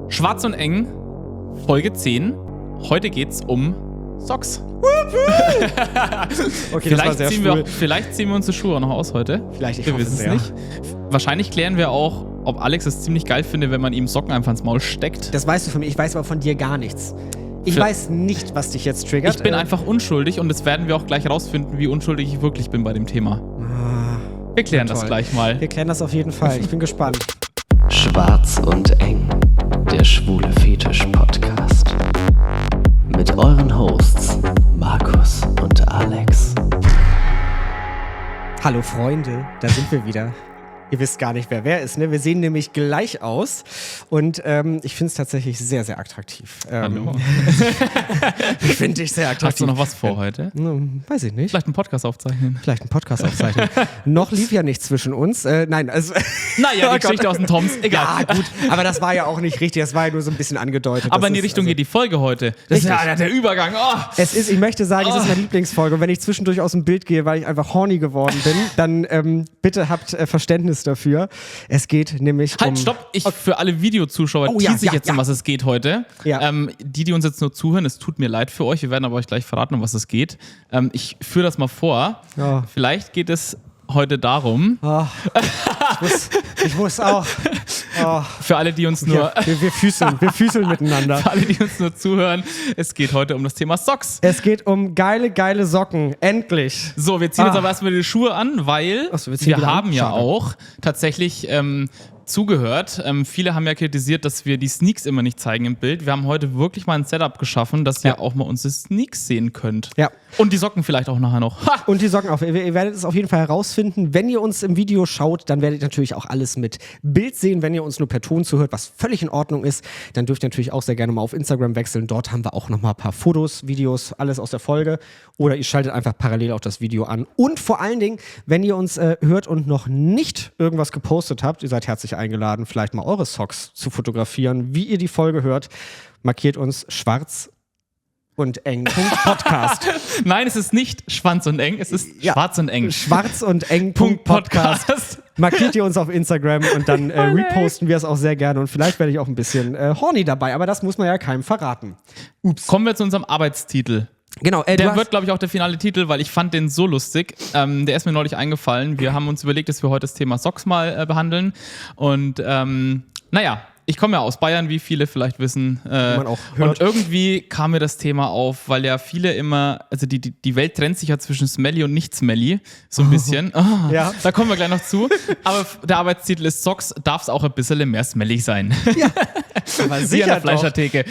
Schwarz und eng, Folge 10. Heute geht's um Socks. Okay, das war sehr schwul. Vielleicht ziehen wir uns die Schuhe auch noch aus heute. Vielleicht, wir wissen es nicht. Wahrscheinlich klären wir auch, ob Alex es ziemlich geil findet, wenn man ihm Socken einfach ins Maul steckt. Das weißt du von mir, ich weiß aber von dir gar nichts. Ich weiß nicht, was dich jetzt triggert. Ich bin einfach unschuldig und das werden wir auch gleich rausfinden, wie unschuldig ich wirklich bin bei dem Thema. Wir klären das gleich mal. Wir klären das auf jeden Fall. Ich bin gespannt. Schwarz und eng, der schwule Fetisch-Podcast. Mit euren Hosts Markus und Alex. Hallo Freunde, da sind wir wieder. Ihr wisst gar nicht, wer ist, ne? Wir sehen nämlich gleich aus und ich finde es tatsächlich sehr, sehr attraktiv. Hallo. Ich finde dich sehr attraktiv. Hast du noch was vor heute? Weiß ich nicht. Vielleicht einen Podcast aufzeichnen. Noch lief ja nichts zwischen uns. Nein, also... Naja, die Geschichte aus dem Toms, egal. Ja, gut, aber das war ja auch nicht richtig, das war ja nur so ein bisschen angedeutet. Aber in die Richtung geht die Folge heute. Das ist ja der Übergang. Oh. Ich möchte sagen, es ist meine Lieblingsfolge und wenn ich zwischendurch aus dem Bild gehe, weil ich einfach horny geworden bin, dann bitte habt Verständnis dafür. Es geht nämlich Stopp! Für alle Videozuschauer tease ich jetzt, um was es geht heute. Ja. Die uns jetzt nur zuhören, es tut mir leid für euch, wir werden aber euch gleich verraten, um was es geht. Ich führe das mal vor. Oh. Vielleicht geht es heute darum. Oh. Ich muss auch. Oh. Für alle, die uns nur... Wir füßeln miteinander. Für alle, die uns nur zuhören, es geht heute um das Thema Socks. Es geht um geile Socken. Endlich. So, wir ziehen jetzt aber erstmal die Schuhe an, weil wir haben ja auch tatsächlich zugehört. Viele haben ja kritisiert, dass wir die Sneaks immer nicht zeigen im Bild. Wir haben heute wirklich mal ein Setup geschaffen, dass ihr auch mal unsere Sneaks sehen könnt. Ja. Und die Socken vielleicht auch nachher noch. Ha! Und die Socken auch. Ihr werdet es auf jeden Fall herausfinden. Wenn ihr uns im Video schaut, dann werdet ihr natürlich auch alles mit Bild sehen. Wenn ihr uns nur per Ton zuhört, was völlig in Ordnung ist, dann dürft ihr natürlich auch sehr gerne mal auf Instagram wechseln. Dort haben wir auch noch mal ein paar Fotos, Videos, alles aus der Folge. Oder ihr schaltet einfach parallel auch das Video an. Und vor allen Dingen, wenn ihr uns hört und noch nicht irgendwas gepostet habt, ihr seid herzlich eingeladen, vielleicht mal eure Socks zu fotografieren. Wie ihr die Folge hört, markiert uns schwarz und eng. Podcast. Nein, es ist nicht Schwanz und eng, es ist schwarz und eng. Schwarz und eng. Podcast. Markiert ihr uns auf Instagram und dann reposten wir es auch sehr gerne. Und vielleicht werde ich auch ein bisschen horny dabei, aber das muss man ja keinem verraten. Ups. Kommen wir zu unserem Arbeitstitel. Genau, der wird, glaube ich, auch der finale Titel, weil ich fand den so lustig. Der ist mir neulich eingefallen. Wir haben uns überlegt, dass wir heute das Thema Socks mal behandeln. Und ich komme ja aus Bayern, wie viele vielleicht wissen. Man auch hört. Und irgendwie kam mir das Thema auf, weil ja viele immer, also die Welt trennt sich ja zwischen Smelly und nicht Smelly, so ein bisschen. Ja. Da kommen wir gleich noch zu. Aber der Arbeitstitel ist Socks, darf es auch ein bisschen mehr smellig sein. Ja. Aber sicher wie an der Fleischertheke.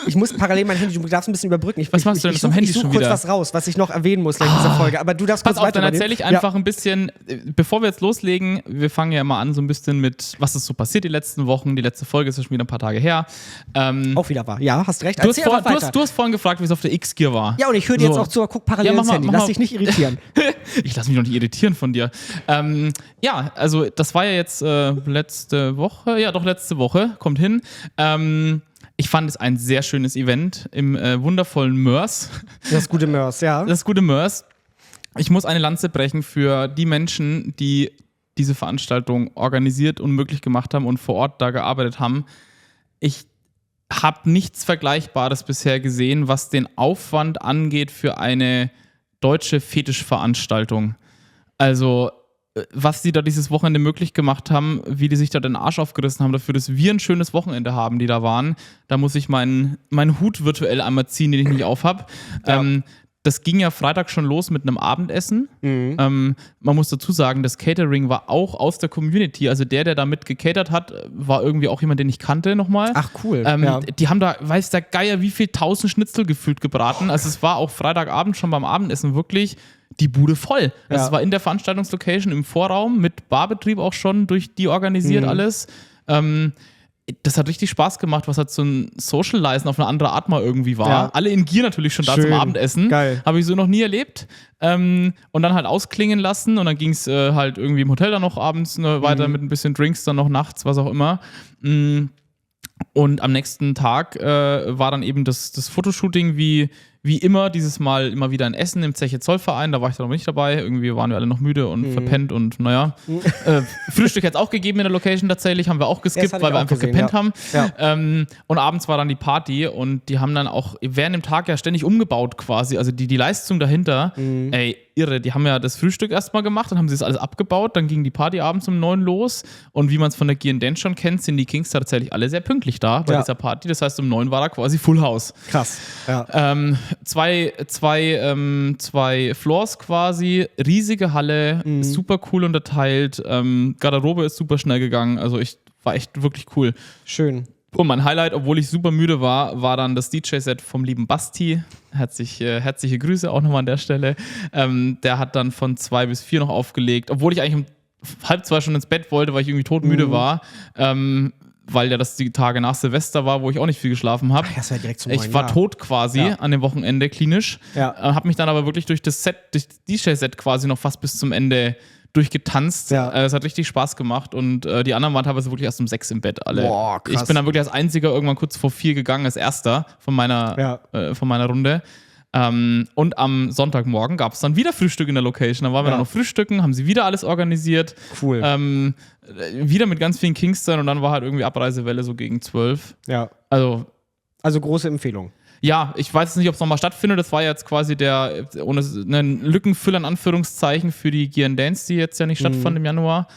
Ich muss parallel mein Handy, du darfst ein bisschen überbrücken. Was machst du denn am Handy schon wieder? Ich suche kurz was raus, was ich noch erwähnen muss in dieser Folge. Aber du darfst kurz weiter. Dann erzähle ich einfach ein bisschen, bevor wir jetzt loslegen, wir fangen ja mal an so ein bisschen mit, was ist so passiert die letzten Wochen. Die letzte Folge ist ja schon wieder ein paar Tage her. Auch wieder wahr. Ja, hast recht. Du hast vorhin gefragt, wie es auf der X-Gear war. Ja, und ich höre dir jetzt auch zu, guck parallel ins Handy. Lass dich nicht irritieren. Ich lass mich doch nicht irritieren von dir. Also das war ja jetzt letzte Woche. Ja, doch letzte Woche. Kommt hin. Ich fand es ein sehr schönes Event im wundervollen Mörs. Das gute Mörs, ja. Das gute Mörs. Ich muss eine Lanze brechen für die Menschen, die diese Veranstaltung organisiert und möglich gemacht haben und vor Ort da gearbeitet haben. Ich habe nichts Vergleichbares bisher gesehen, was den Aufwand angeht für eine deutsche Fetischveranstaltung. Also was die da dieses Wochenende möglich gemacht haben, wie die sich da den Arsch aufgerissen haben dafür, dass wir ein schönes Wochenende haben, die da waren. Da muss ich meinen Hut virtuell einmal ziehen, den ich nicht auf habe. Ja. Das ging ja Freitag schon los mit einem Abendessen. Mhm. Man muss dazu sagen, das Catering war auch aus der Community. Also der da mit gecatert hat, war irgendwie auch jemand, den ich kannte nochmal. Ach, cool. Die haben da, weiß der Geier, wie viel 1000 Schnitzel gefühlt gebraten. Also es war auch Freitagabend schon beim Abendessen wirklich die Bude voll. Das war in der Veranstaltungslocation im Vorraum mit Barbetrieb auch schon durch die organisiert alles. Das hat richtig Spaß gemacht, was halt so ein Socializen auf eine andere Art mal irgendwie war. Ja. Alle in Gier natürlich schon da zum Abendessen. Geil. Habe ich so noch nie erlebt. Und dann halt ausklingen lassen und dann ging es halt irgendwie im Hotel dann noch abends weiter mit ein bisschen Drinks, dann noch nachts, was auch immer. Und am nächsten Tag war dann eben das Fotoshooting, wie wie immer, dieses Mal immer wieder ein Essen im Zeche Zollverein, da war ich dann noch nicht dabei. Irgendwie waren wir alle noch müde und verpennt und naja. Frühstück hat es auch gegeben in der Location tatsächlich, haben wir auch geskippt, weil wir einfach gepennt haben. Ja. Und abends war dann die Party und die haben dann auch während dem Tag ja ständig umgebaut quasi. Also die Leistung dahinter, ey, irre. Die haben ja das Frühstück erstmal gemacht, dann haben sie das alles abgebaut, dann ging die Party abends um 9 los und wie man es von der G&Dance schon kennt, sind die Kings tatsächlich alle sehr pünktlich da bei dieser Party. Das heißt, um 9 war da quasi Full House. Krass. Ja. Zwei Floors quasi, riesige Halle, super cool unterteilt, Garderobe ist super schnell gegangen, also war echt wirklich cool. Schön. Und mein Highlight, obwohl ich super müde war dann das DJ-Set vom lieben Basti. Herzliche Grüße auch nochmal an der Stelle. Der hat dann von 2 bis 4 noch aufgelegt, obwohl ich eigentlich um 1:30 schon ins Bett wollte, weil ich irgendwie todmüde war. Weil ja das die Tage nach Silvester war, wo ich auch nicht viel geschlafen habe. Das war direkt zum Ich war tot quasi an dem Wochenende klinisch. Ja. Habe mich dann aber wirklich durch das DJ-Set quasi noch fast bis zum Ende durchgetanzt. Ja. Es hat richtig Spaß gemacht und die anderen waren teilweise wirklich erst um 6 im Bett alle. Boah, krass. Ich bin dann wirklich als einziger irgendwann kurz vor 4 gegangen, als erster von meiner Runde. Und am Sonntagmorgen gab es dann wieder Frühstück in der Location. Da waren wir dann noch frühstücken, haben sie wieder alles organisiert. Cool. Wieder mit ganz vielen Kingston und dann war halt irgendwie Abreisewelle so gegen 12. Ja. Also große Empfehlung. Ja, ich weiß jetzt nicht, ob es nochmal stattfindet. Das war jetzt quasi ein Lückenfüller in Anführungszeichen für die G&Dance, die jetzt ja nicht stattfand im Januar.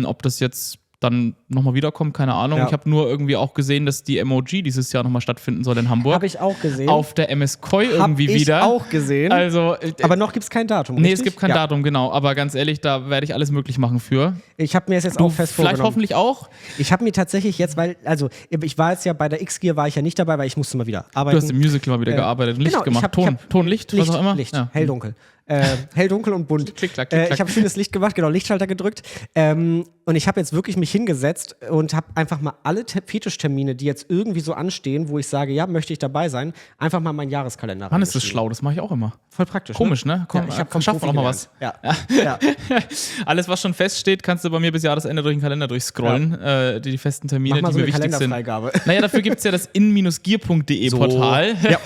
Ob das jetzt dann nochmal wiederkommt, keine Ahnung. Ja. Ich habe nur irgendwie auch gesehen, dass die MOG dieses Jahr nochmal stattfinden soll in Hamburg. Habe ich auch gesehen. Auf der MSKOI irgendwie wieder. Habe ich auch gesehen. Also, aber noch gibt es kein Datum, Nee, richtig? Es gibt kein Datum, genau. Aber ganz ehrlich, da werde ich alles möglich machen für. Ich habe mir jetzt auch fest vorgenommen. Vielleicht hoffentlich auch. Ich habe mir tatsächlich jetzt, ich war jetzt ja bei der X-Gear, war ich ja nicht dabei, weil ich musste mal wieder arbeiten. Du hast im Musical mal wieder gearbeitet und Licht gemacht. Ton, Licht, was auch immer. Licht, hell, dunkel. Hell, dunkel und bunt. Klick, klack. Ich habe schönes Licht gemacht, genau, Lichtschalter gedrückt. Und ich habe jetzt wirklich mich hingesetzt und habe einfach mal alle Fetischtermine, die jetzt irgendwie so anstehen, wo ich sage, ja, möchte ich dabei sein, einfach mal meinen Jahreskalender Mann, ist das schlau, das mache ich auch immer. Voll praktisch. Komisch, ne? Komm, ich habe schaffen wir noch mal was. Ja. Alles, was schon feststeht, kannst du bei mir bis Jahresende durch den Kalender durchscrollen. Die festen Termine, Mach mal die so mir wichtig sind. Naja, dafür gibt es ja das in-gier.de Portal. Ja.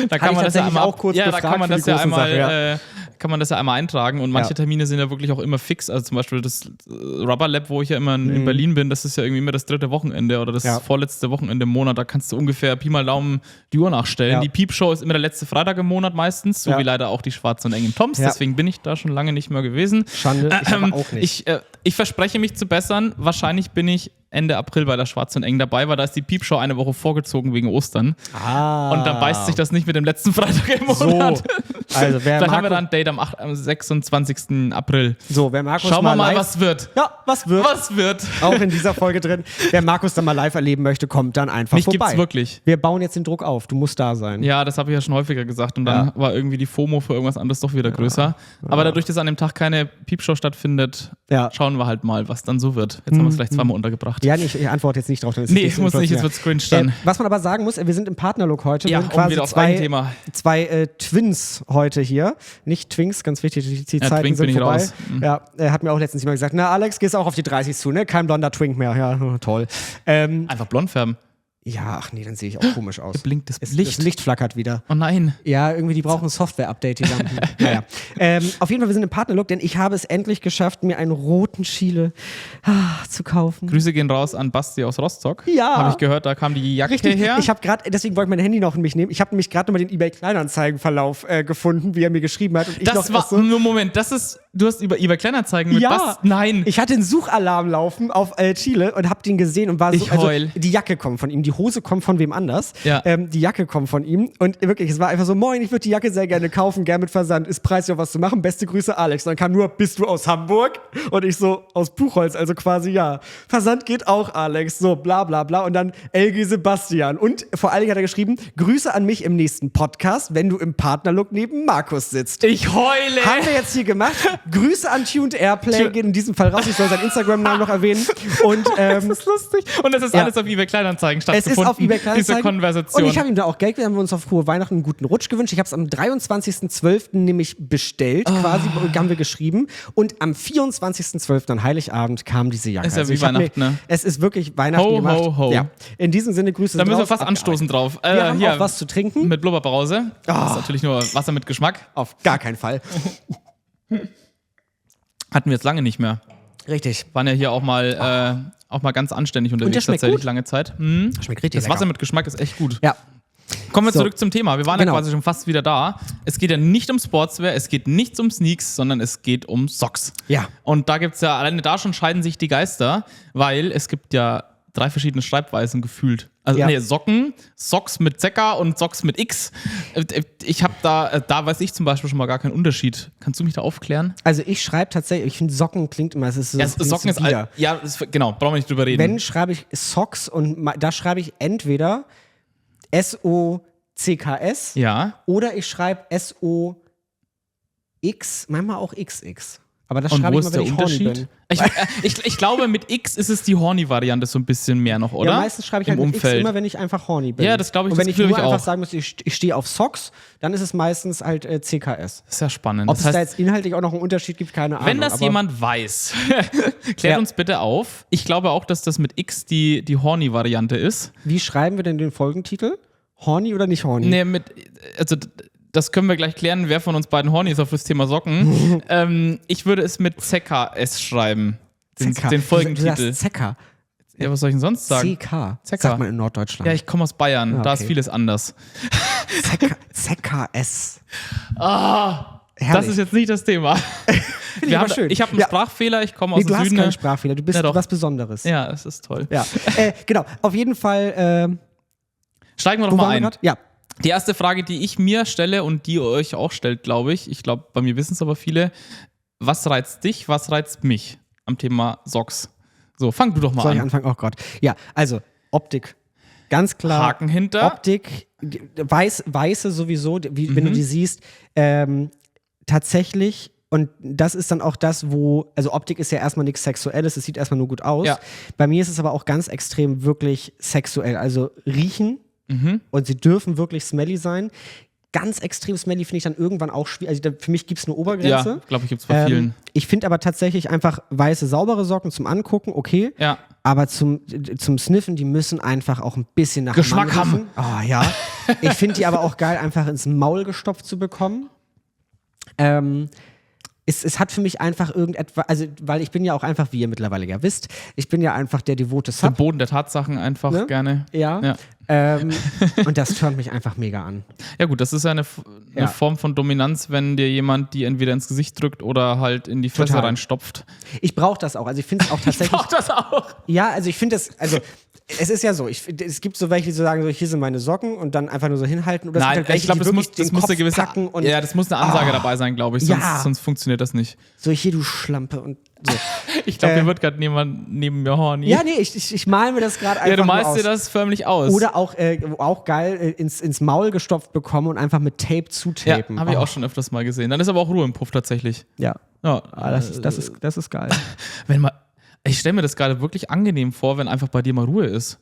Da kann man das ja einmal auch kurz gefragt, da kann man das ja einmal Sache, kann man das ja einmal eintragen und manche Termine sind ja wirklich auch immer fix. Also zum Beispiel das Rubber Lab, wo ich ja immer in Berlin bin, das ist ja irgendwie immer das 3. Wochenende oder das vorletzte Wochenende im Monat. Da kannst du ungefähr Pi mal Daumen die Uhr nachstellen. Ja. Die Piepshow ist immer der letzte Freitag im Monat meistens, so wie leider auch die Schwarz und Eng im Toms. Deswegen bin ich da schon lange nicht mehr gewesen. Schande, ich aber auch nicht. Ich verspreche mich zu bessern. Wahrscheinlich bin ich Ende April bei der Schwarz und Eng dabei, weil da ist die Piepshow eine Woche vorgezogen wegen Ostern. Und dann beißt sich das nicht mit dem letzten Freitag im Monat. So. Also, Vielleicht haben wir dann ein Date am 26. April. So, wer Markus Schauen wir mal, was wird. Ja, was wird. Auch in dieser Folge drin. Wer Markus dann mal live erleben möchte, kommt dann einfach Mich vorbei. Gibt's wirklich. Wir bauen jetzt den Druck auf. Du musst da sein. Ja, das habe ich ja schon häufiger gesagt. Und dann war irgendwie die FOMO für irgendwas anderes doch wieder größer. Aber dadurch, dass an dem Tag keine Piepshow stattfindet, schauen wir halt mal, was dann so wird. Jetzt haben wir es gleich zweimal untergebracht. Ja, ich antworte jetzt nicht drauf. Nee, ich muss nicht, jetzt wird's cringe dann. Was man aber sagen muss, wir sind im Partnerlook heute. Ja, wir sind quasi wieder aufs Thema. Zwei Twins heute hier. Nicht Twinks, ganz wichtig, die Zeiten Twink sind bin ich vorbei. raus. Ja, er hat mir auch letztens jemand gesagt, na Alex, gehst auch auf die 30 zu, ne? Kein blonder Twink mehr. Ja, toll. Einfach blond färben. Ja, ach nee, dann sehe ich auch komisch aus. Blinkt das Licht. Das Licht flackert wieder. Oh nein. Ja, irgendwie, die brauchen ein Software-Update, die Lampen. Naja. Auf jeden Fall, wir sind im Partnerlook, denn ich habe es endlich geschafft, mir einen roten Chile zu kaufen. Grüße gehen raus an Basti aus Rostock. Ja. Habe ich gehört, da kam die Jacke her. Ich habe gerade, deswegen wollte ich mein Handy noch in mich nehmen. Ich habe nämlich gerade nochmal den eBay-Kleinanzeigen-Verlauf gefunden, wie er mir geschrieben hat. Und nur Moment, du hast über eBay-Kleinanzeigen mit Basti? Nein. Ich hatte einen Suchalarm laufen auf Chile und habe den gesehen und war so, die Jacke kommt von ihm, die Hose kommt von wem anders. Ja. Die Jacke kommt von ihm und wirklich, es war einfach so, moin, ich würde die Jacke sehr gerne kaufen, gerne mit Versand, ist preislich was zu machen, beste Grüße Alex. Und dann kam nur, bist du aus Hamburg? Und ich so, aus Buchholz, also quasi ja. Versand geht auch, Alex, so bla bla bla und dann LG Sebastian und vor allen Dingen hat er geschrieben, Grüße an mich im nächsten Podcast, wenn du im Partnerlook neben Markus sitzt. Ich heule! Haben wir jetzt hier gemacht. Grüße an Tuned Airplay, gehen in diesem Fall raus. Ich soll seinen Instagram-Namen noch erwähnen. Und, das ist lustig. Und es ist alles auf eBay Kleinanzeigen stattgefunden. Es ist auf eBay Kleinanzeigen. Diese Konversation. Und ich habe ihm da auch Geld, wir haben uns auf frohe Weihnachten einen guten Rutsch gewünscht. Ich habe es am 23.12. nämlich bestellt, quasi haben wir geschrieben. Und am 24.12. an Heiligabend kam diese Jacke. Ist ja wie Weihnachten, ne? Es ist wirklich Weihnachten gemacht. Ho, ho. Ja. In diesem Sinne, Grüße Da müssen wir fast anstoßen drauf. Wir haben hier auch was zu trinken. mit Blubberbrause. Das ist natürlich nur Wasser mit Geschmack. Auf gar keinen Fall. Hatten wir jetzt lange nicht mehr. Richtig. Waren ja hier auch mal ganz anständig der unterwegs, schmeckt tatsächlich gut. lange Zeit. Schmeckt richtig Das Wasser lecker. mit Geschmack ist echt gut. Ja. Kommen wir So. zurück zum Thema. Wir waren Genau. ja quasi schon fast wieder da. Es geht ja nicht um Sportswear, es geht nicht um Sneaks, sondern es geht um Socks. Ja. Und da gibt es ja, alleine da schon scheiden sich die Geister, weil es gibt ja 3 verschiedene Schreibweisen gefühlt. Also Ja. Socken, Socks mit Z und Socks mit X. Ich habe da weiß ich zum Beispiel schon mal gar keinen Unterschied. Kannst du mich da aufklären? Also ich schreibe tatsächlich, ich finde Socken klingt immer, es ist so. Socken ist wieder. genau, brauchen wir nicht drüber reden. Wenn schreibe ich Socks und da schreibe ich entweder SOCKS ja. oder ich schreibe SOX, manchmal auch XX. Aber das Und schreibe wo ich ist mal, wenn der ich horny Unterschied? bin. Ich glaube, mit X ist es die Horny-Variante so ein bisschen mehr noch, oder? Ja, meistens schreibe ich Im halt mit X Umfeld. immer, wenn ich einfach horny bin. Ja, das glaube ich, Und wenn das ich glaube nur ich einfach auch. sagen muss, ich stehe auf Socks, dann ist es meistens halt CKS. Das ist ja spannend. Ob Das es da heißt, jetzt inhaltlich auch noch einen Unterschied gibt, keine Ahnung. wenn das aber jemand weiß, klärt Ja. uns bitte auf. Ich glaube auch, dass das mit X die Horny-Variante ist. Wie schreiben wir denn den Folgentitel? Horny oder nicht horny? Nee, also das können wir gleich klären, wer von uns beiden horny ist auf das Thema Socken. Ich würde es mit ZKS schreiben. Zecker. Den Du Folgentitel. sagst Zecker. Ja, was soll ich denn sonst sagen? CK. Zecker. Sagt man in Norddeutschland. Ja, ich komme aus Bayern, Ah, da ist okay. vieles anders. ZKS. Das Herrlich. ist jetzt nicht das Thema. ich aber schön. Ich habe einen Ja. Sprachfehler, ich komme aus Nee, du dem hast Süden. keinen Sprachfehler, du bist Ja, doch. was Besonderes. Ja, es ist toll. Ja. Genau, auf jeden Fall. Steigen wir doch Wo mal waren wir ein. grad? Ja. Die erste Frage, die ich mir stelle und die ihr euch auch stellt, glaube ich, bei mir wissen es aber viele, was reizt dich, was reizt mich am Thema Socks? So, fang du doch mal Soll ich an. anfangen? Oh Gott. Ja, also Optik. Ganz klar. Haken hinter. Optik, weiße sowieso, wenn du die siehst, tatsächlich, und das ist dann auch das, also Optik ist ja erstmal nichts Sexuelles, es sieht erstmal nur gut aus. Ja. Bei mir ist es aber auch ganz extrem wirklich sexuell, also riechen Mhm. und sie dürfen wirklich smelly sein. Ganz extrem smelly finde ich dann irgendwann auch schwierig, also für mich gibt es eine Obergrenze. Ja, glaube ich, gibt es bei vielen. Ich finde aber tatsächlich einfach weiße, saubere Socken zum Angucken, okay. Ja. Aber zum Sniffen, die müssen einfach auch ein bisschen nach Geschmack Mann riechen. Oh ja. Ich finde die aber auch geil, einfach ins Maul gestopft zu bekommen. Es hat für mich einfach irgendetwas, also weil ich bin ja auch einfach, wie ihr mittlerweile ja wisst, ich bin ja einfach der devote Den Sub. Boden der Tatsachen einfach Ne? gerne. Ja. Ja. Und das turnt mich einfach mega an. Ja gut, das ist ja eine Ja. Form von Dominanz, wenn dir jemand die entweder ins Gesicht drückt oder halt in die Fresse Total. reinstopft. Ich brauche das auch. Also ich finde es auch tatsächlich. das auch. Ja, also ich finde das, also es ist ja so, es gibt so welche, die so sagen, so, hier sind meine Socken und dann einfach nur so hinhalten. Oder es Nein, gibt halt welche, ich glaube, die das wirklich muss den eine Kopf gewisse, packen und ja, das muss eine Ansage dabei sein, glaube ich, Ja. sonst funktioniert das nicht. so, hier du Schlampe und so. Ich glaube, hier wird gerade jemand neben mir horny. Ja, nee, ich mal mir das gerade einfach Ja, du nur malst aus. dir das förmlich aus. Oder auch geil ins Maul gestopft bekommen und einfach mit Tape ja, zutapen. habe ich auch schon öfters mal gesehen. Dann ist aber auch Ruhe im Puff tatsächlich. Ja, Ja, das ist geil. ich stelle mir das gerade wirklich angenehm vor, wenn einfach bei dir mal Ruhe ist.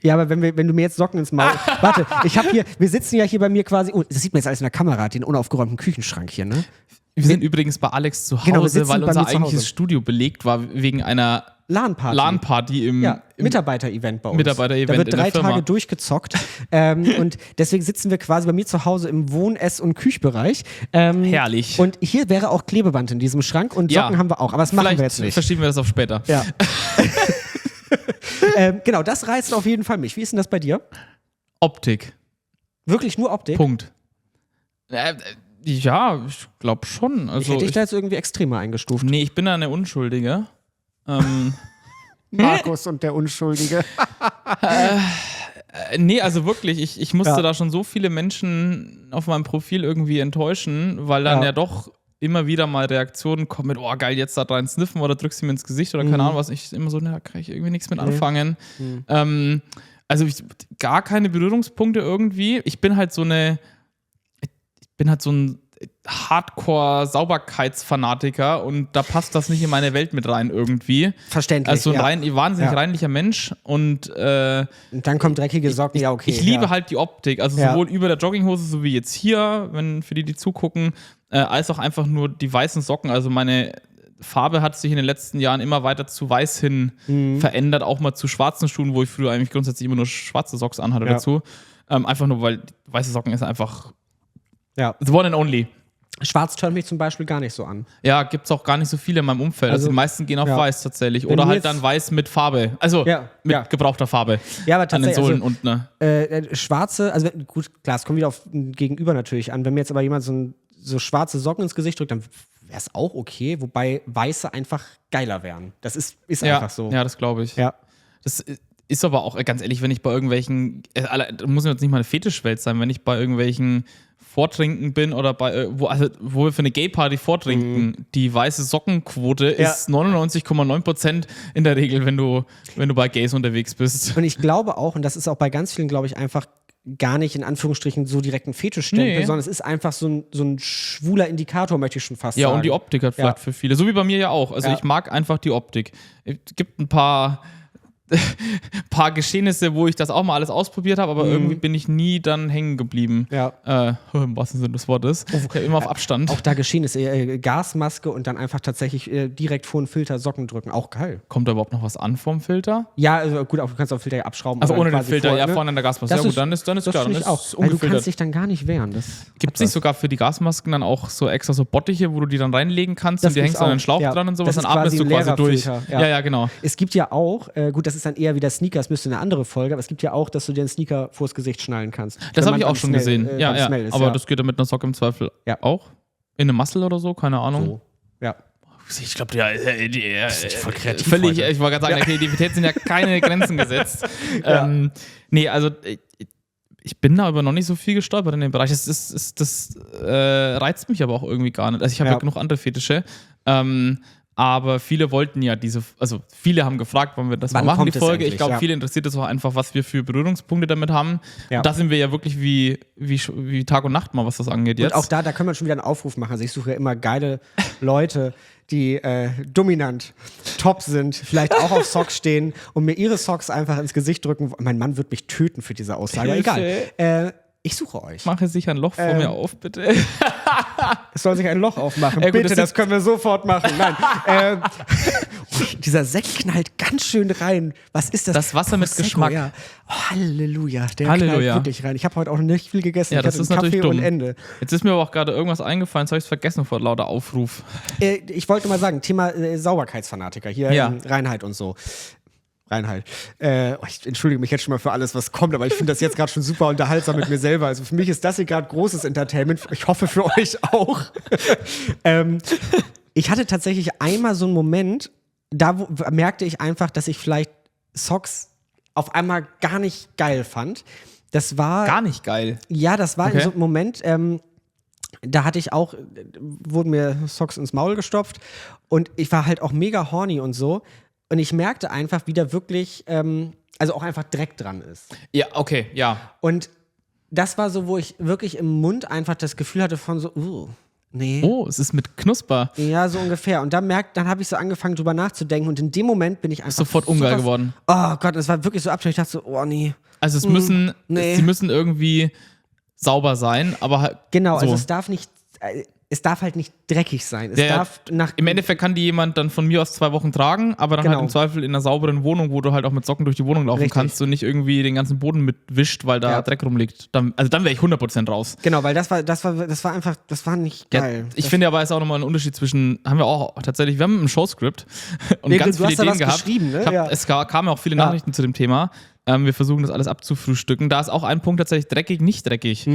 Ja, aber wenn du mir jetzt Socken ins Maul. Warte, wir sitzen ja hier bei mir quasi. Oh, das sieht man jetzt alles in der Kamera, den unaufgeräumten Küchenschrank hier, ne? Wir sind übrigens bei Alex zu Hause, Genau, wir sitzen weil bei unser mir zu Hause. eigentliches Studio belegt war wegen einer LAN-Party. LAN-Party im Mitarbeiter-Event bei uns. Mitarbeiter-Event Da wird in der 3 Firma. Tage durchgezockt. Und deswegen sitzen wir quasi bei mir zu Hause im Wohn-, Ess- und Küchbereich. Herrlich. Und hier wäre auch Klebeband in diesem Schrank und Ja. Socken haben wir auch. Aber das machen Vielleicht wir jetzt nicht. verschieben wir das auf später. Ja. Genau, das reizt auf jeden Fall mich. Wie ist denn das bei dir? Optik. Wirklich nur Optik? Punkt. Ja, ich glaube schon. Ich Also hätte dich da jetzt irgendwie extremer eingestuft. nee, ich bin da eine Unschuldige. Markus und der Unschuldige. Nee, also wirklich, ich musste Ja. da schon so viele Menschen auf meinem Profil irgendwie enttäuschen, weil dann ja doch immer wieder mal Reaktionen kommen mit, oh geil, jetzt da rein sniffen oder drückst du mir ins Gesicht oder keine Ahnung was. Ich immer so, da kann ich irgendwie nichts mit anfangen. Also gar keine Berührungspunkte irgendwie. Ich bin halt so ein Hardcore-Sauberkeitsfanatiker und da passt das nicht in meine Welt mit rein irgendwie. Verständlich, Also ja. wahnsinnig reinlicher Mensch und Und dann kommen dreckige Socken, ja, okay. ich liebe halt die Optik, also Ja. sowohl über der Jogginghose, so wie jetzt hier, wenn für die zugucken, als auch einfach nur die weißen Socken. Also meine Farbe hat sich in den letzten Jahren immer weiter zu weiß hin verändert, auch mal zu schwarzen Schuhen, wo ich früher eigentlich grundsätzlich immer nur schwarze Socks anhatte dazu. Einfach nur, weil weiße Socken ist einfach the one and only. Schwarz tönt mich zum Beispiel gar nicht so an. Ja, gibt's auch gar nicht so viele in meinem Umfeld. Also die meisten gehen auf weiß tatsächlich. Wenn Oder du halt jetzt- dann weiß mit Farbe. Also mit gebrauchter Farbe. Ja, aber An den tatsächlich, Sohlen und schwarze, also gut, klar, es kommt wieder auf ein Gegenüber natürlich an. Wenn mir jetzt aber jemand so schwarze Socken ins Gesicht drückt, dann wäre es auch okay, wobei weiße einfach geiler wären. Das ist einfach so. Ja, das glaube ich. Ja. Das ist aber auch, ganz ehrlich, wenn ich bei irgendwelchen, muss jetzt nicht mal eine Fetischwelt sein, wenn ich bei irgendwelchen Vortrinken bin oder wo wir für eine Gay-Party vortrinken, die weiße Sockenquote ist 99,9% in der Regel, wenn du bei Gays unterwegs bist. Und ich glaube auch, und das ist auch bei ganz vielen, glaube ich, einfach gar nicht in Anführungsstrichen so direkt ein Fetischstempel, sondern es ist einfach so ein schwuler Indikator, möchte ich schon fast sagen. Ja, und die Optik hat vielleicht für viele, so wie bei mir ja auch. Also ich mag einfach die Optik. Es gibt ein paar Geschehnisse, wo ich das auch mal alles ausprobiert habe, aber irgendwie bin ich nie dann hängen geblieben. Ja. Im wahrsten Sinne des Wortes. Immer auf Abstand. Auch da geschehen ist Gasmaske und dann einfach tatsächlich direkt vor den Filter Socken drücken. Auch geil. Kommt da überhaupt noch was an vom Filter? Ja, also gut, auch du kannst auch Filter ja abschrauben. Also aber ohne den quasi Filter, ne? vorne an der Gasmaske. Das Ja gut, ist- dann ist klar, Das dann finde ist ich auch. es Weil du kannst ungefiltert. dich dann gar nicht wehren. Gibt es nicht sogar für die Gasmasken dann auch so extra so Bottiche, wo du die dann reinlegen kannst Das und die hängst gibt's dann auch, einen Schlauch ja. dran und sowas, Das dann ist atmest du quasi ein quasi durch. Leererfilter, Ja, genau. Es gibt ja auch, gut, das ist dann eher wieder Sneaker, das müsste eine andere Folge, aber es gibt ja auch, dass du dir einen Sneaker vors Gesicht schnallen kannst. Das Wenn habe man ich auch am schon Smell, gesehen. beim Smell ist, aber das geht ja mit einer Socke im Zweifel auch. In eine Muscle oder so, keine Ahnung. so. Ja. Ich glaube, voll kreativ völlig, heute. ich wollte gerade sagen, der Kreativität sind ja keine Grenzen gesetzt. Nee, also ich bin da aber noch nicht so viel gestolpert in dem Bereich. Das reizt mich aber auch irgendwie gar nicht. Also ich habe ja genug andere Fetische. Aber viele wollten ja viele haben gefragt, wollen wir das Wann mal machen, kommt die es Folge. endlich? Ich glaube, Ja. viele interessiert es auch einfach, was wir für Berührungspunkte damit haben. Ja. Und da sind wir ja wirklich wie Tag und Nacht mal, was das angeht jetzt. Und auch da können wir schon wieder einen Aufruf machen. Also ich suche ja immer geile Leute, die dominant top sind, vielleicht auch auf Socks stehen und mir ihre Socks einfach ins Gesicht drücken. Mein Mann wird mich töten für diese Aussage. Aber egal. Ich suche euch. Mache sich ein Loch vor mir auf, bitte. Es soll sich ein Loch aufmachen. Gut, Bitte, das das können wir sofort machen. Nein. Dieser Sekt knallt ganz schön rein. Was ist das? Das Wasser mit Prosecco, Geschmack. Ja. Oh, Halleluja. Der Halleluja. knallt wirklich rein. Ich habe heute auch nicht viel gegessen. Ja, ich das hatte ist einen natürlich Kaffee dumm. und Ende. Jetzt ist mir aber auch gerade irgendwas eingefallen, jetzt habe ich es vergessen vor lauter Aufruf. Ich wollte mal sagen, Thema Sauberkeitsfanatiker. Hier Reinheit und so. Reinheit. Ich entschuldige mich jetzt schon mal für alles, was kommt, aber ich finde das jetzt gerade schon super unterhaltsam mit mir selber. Also für mich ist das hier gerade großes Entertainment. Ich hoffe für euch auch. Ich hatte tatsächlich einmal so einen Moment, da merkte ich einfach, dass ich vielleicht Socks auf einmal gar nicht geil fand. Das war. Gar nicht geil. Ja, das war in Okay. so einem Moment, da hatte ich auch, wurden mir Socks ins Maul gestopft und ich war halt auch mega horny und so. Und ich merkte einfach, wie da wirklich, also auch einfach Dreck dran ist. Ja, okay, ja. Und das war so, wo ich wirklich im Mund einfach das Gefühl hatte von so, nee. Oh, es ist mit Knusper. Ja, so ungefähr. Und dann habe ich so angefangen, drüber nachzudenken. Und in dem Moment bin ich einfach Sofort ungeil sowas- geworden. Oh Gott, es war wirklich so abschreckend. Ich dachte so, oh nee. Also nee. sie müssen irgendwie sauber sein, aber halt Genau, so. also es darf halt nicht dreckig sein. Es darf nach Im Endeffekt kann die jemand dann von mir aus 2 Wochen tragen, aber dann Genau. halt im Zweifel in einer sauberen Wohnung, wo du halt auch mit Socken durch die Wohnung laufen Richtig. kannst und nicht irgendwie den ganzen Boden mitwischt, weil da Ja. Dreck rumliegt. Dann wäre ich 100% raus. Genau, weil das war einfach, das war nicht geil. Ich finde aber, es ist auch nochmal ein Unterschied zwischen, haben wir auch tatsächlich, wir haben ein Showscript und Nee, ganz du viele hast da Ideen was gehabt. geschrieben, ne? Ja. Es kamen auch viele Nachrichten zu dem Thema. Wir versuchen das alles abzufrühstücken. Da ist auch ein Punkt tatsächlich dreckig, nicht dreckig.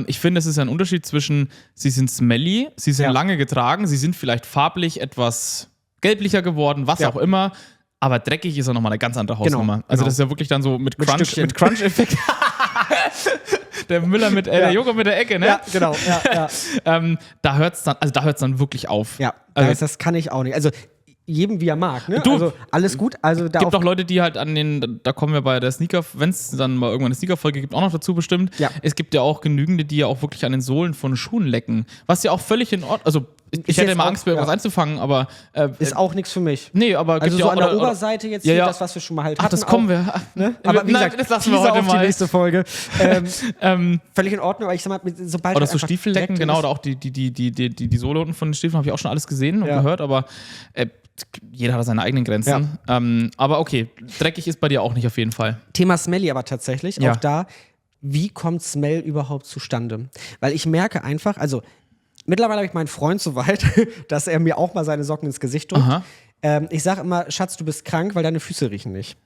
Ich finde, es ist ein Unterschied zwischen, sie sind smelly, sie sind lange getragen, sie sind vielleicht farblich etwas gelblicher geworden, was auch immer. Aber dreckig ist auch nochmal eine ganz andere Hausnummer. Genau, Also genau. das ist ja wirklich dann so mit Stückchen. mit Crunch-Effekt. Der Müller der Joghurt mit der Ecke, ne? Ja, genau. Ja. Da hört es dann wirklich auf. Ja, Also- das kann ich auch nicht. Also jedem wie er mag, ne? Du, also alles gut. Also da gibt auch Leute, die halt da kommen wir bei der Sneaker, wenn es dann mal irgendwann eine Sneaker-Folge gibt, auch noch dazu bestimmt. Ja. Es gibt ja auch genügende, die ja auch wirklich an den Sohlen von Schuhen lecken. Was ja auch völlig in Ordnung, also ich hätte jetzt immer auch- Angst, mir irgendwas einzufangen, aber ist auch nichts für mich. nee, aber Also gibt so ja auch, an der oder- Oberseite jetzt Ja, hier, ja. das, was wir schon mal halt Ach, hatten. das kommen auch, wir. Ne? Aber wie Nein, gesagt, das lassen wir Teaser heute auf mal. die nächste Folge. Völlig in Ordnung, aber ich sag mal, sobald Oder es so einfach Stiefeldecken, direkt genau, ist- oder auch die Sohle unten von den Stiefeln habe ich auch schon alles gesehen und Ja. gehört, aber jeder hat seine eigenen Grenzen. Aber okay, dreckig ist bei dir auch nicht auf jeden Fall. Thema Smelly aber tatsächlich, Ja. auch da, wie kommt Smell überhaupt zustande? Weil ich merke einfach, also mittlerweile habe ich meinen Freund so weit, dass er mir auch mal seine Socken ins Gesicht drückt. Aha. Ich sage immer, Schatz, du bist krank, weil deine Füße riechen nicht.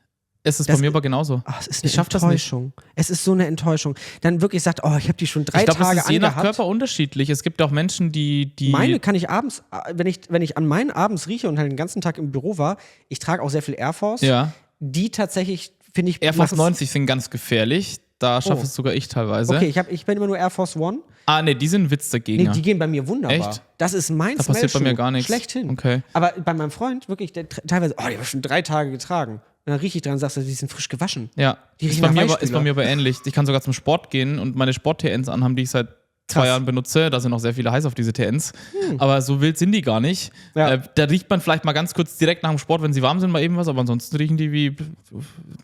Es ist Das- bei mir aber genauso. Ach, es ist Ich eine schaff das nicht. Enttäuschung. Es ist so eine Enttäuschung. Dann wirklich sagt, oh, ich habe die schon 3 Ich glaube, Tage das ist je nach angehabt. Körper unterschiedlich. Es gibt auch Menschen, die Meine kann ich abends, wenn ich an meinen abends rieche und halt den ganzen Tag im Büro war, ich trage auch sehr viel Air Force, ja, die tatsächlich, finde ich, Air Force machen's- 90 sind ganz gefährlich. Da schaffe es sogar ich teilweise. Okay, ich bin immer nur Air Force One. Ah, nee, die sind ein Witz dagegen. Nee, die gehen bei mir wunderbar. Echt? Das ist mein Da passiert bei Smellschuh. mir gar nichts. Schlechthin. Okay. Aber bei meinem Freund, wirklich, der teilweise, die haben schon 3 Tage getragen. Und dann rieche ich dran und sagst, die sind frisch gewaschen. Ja, Die ist riechen bei, nach mir, ist Weichspüler. bei mir aber ähnlich. Ich kann sogar zum Sport gehen und meine Sport-TNs anhaben, die ich seit 2 Krass. Jahren benutze. Da sind noch sehr viele heiß auf diese TNs. Aber so wild sind die gar nicht. Ja. Da riecht man vielleicht mal ganz kurz direkt nach dem Sport, wenn sie warm sind, mal eben was. Aber ansonsten riechen die wie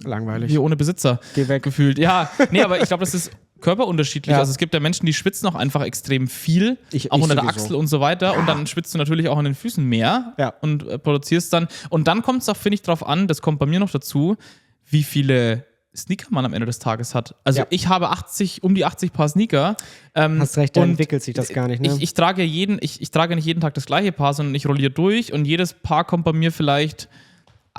Langweilig. ohne Besitzer. Geh weg. Gefühlt. Ja, nee, aber ich glaube, das ist körperunterschiedlich. Ja. Also es gibt ja Menschen, die schwitzen auch einfach extrem viel, Ich auch unter der sowieso. Achsel und so weiter. Und dann schwitzt du natürlich auch an den Füßen mehr Ja. und produzierst dann. Und dann kommt es auch, finde ich, drauf an, das kommt bei mir noch dazu, wie viele Sneaker man am Ende des Tages hat. Also Ja. ich habe um die 80 Paar Sneaker. Hast recht, da und entwickelt sich das gar nicht, ne? Ich trage ich trage nicht jeden Tag das gleiche Paar, sondern ich rolliere durch und jedes Paar kommt bei mir vielleicht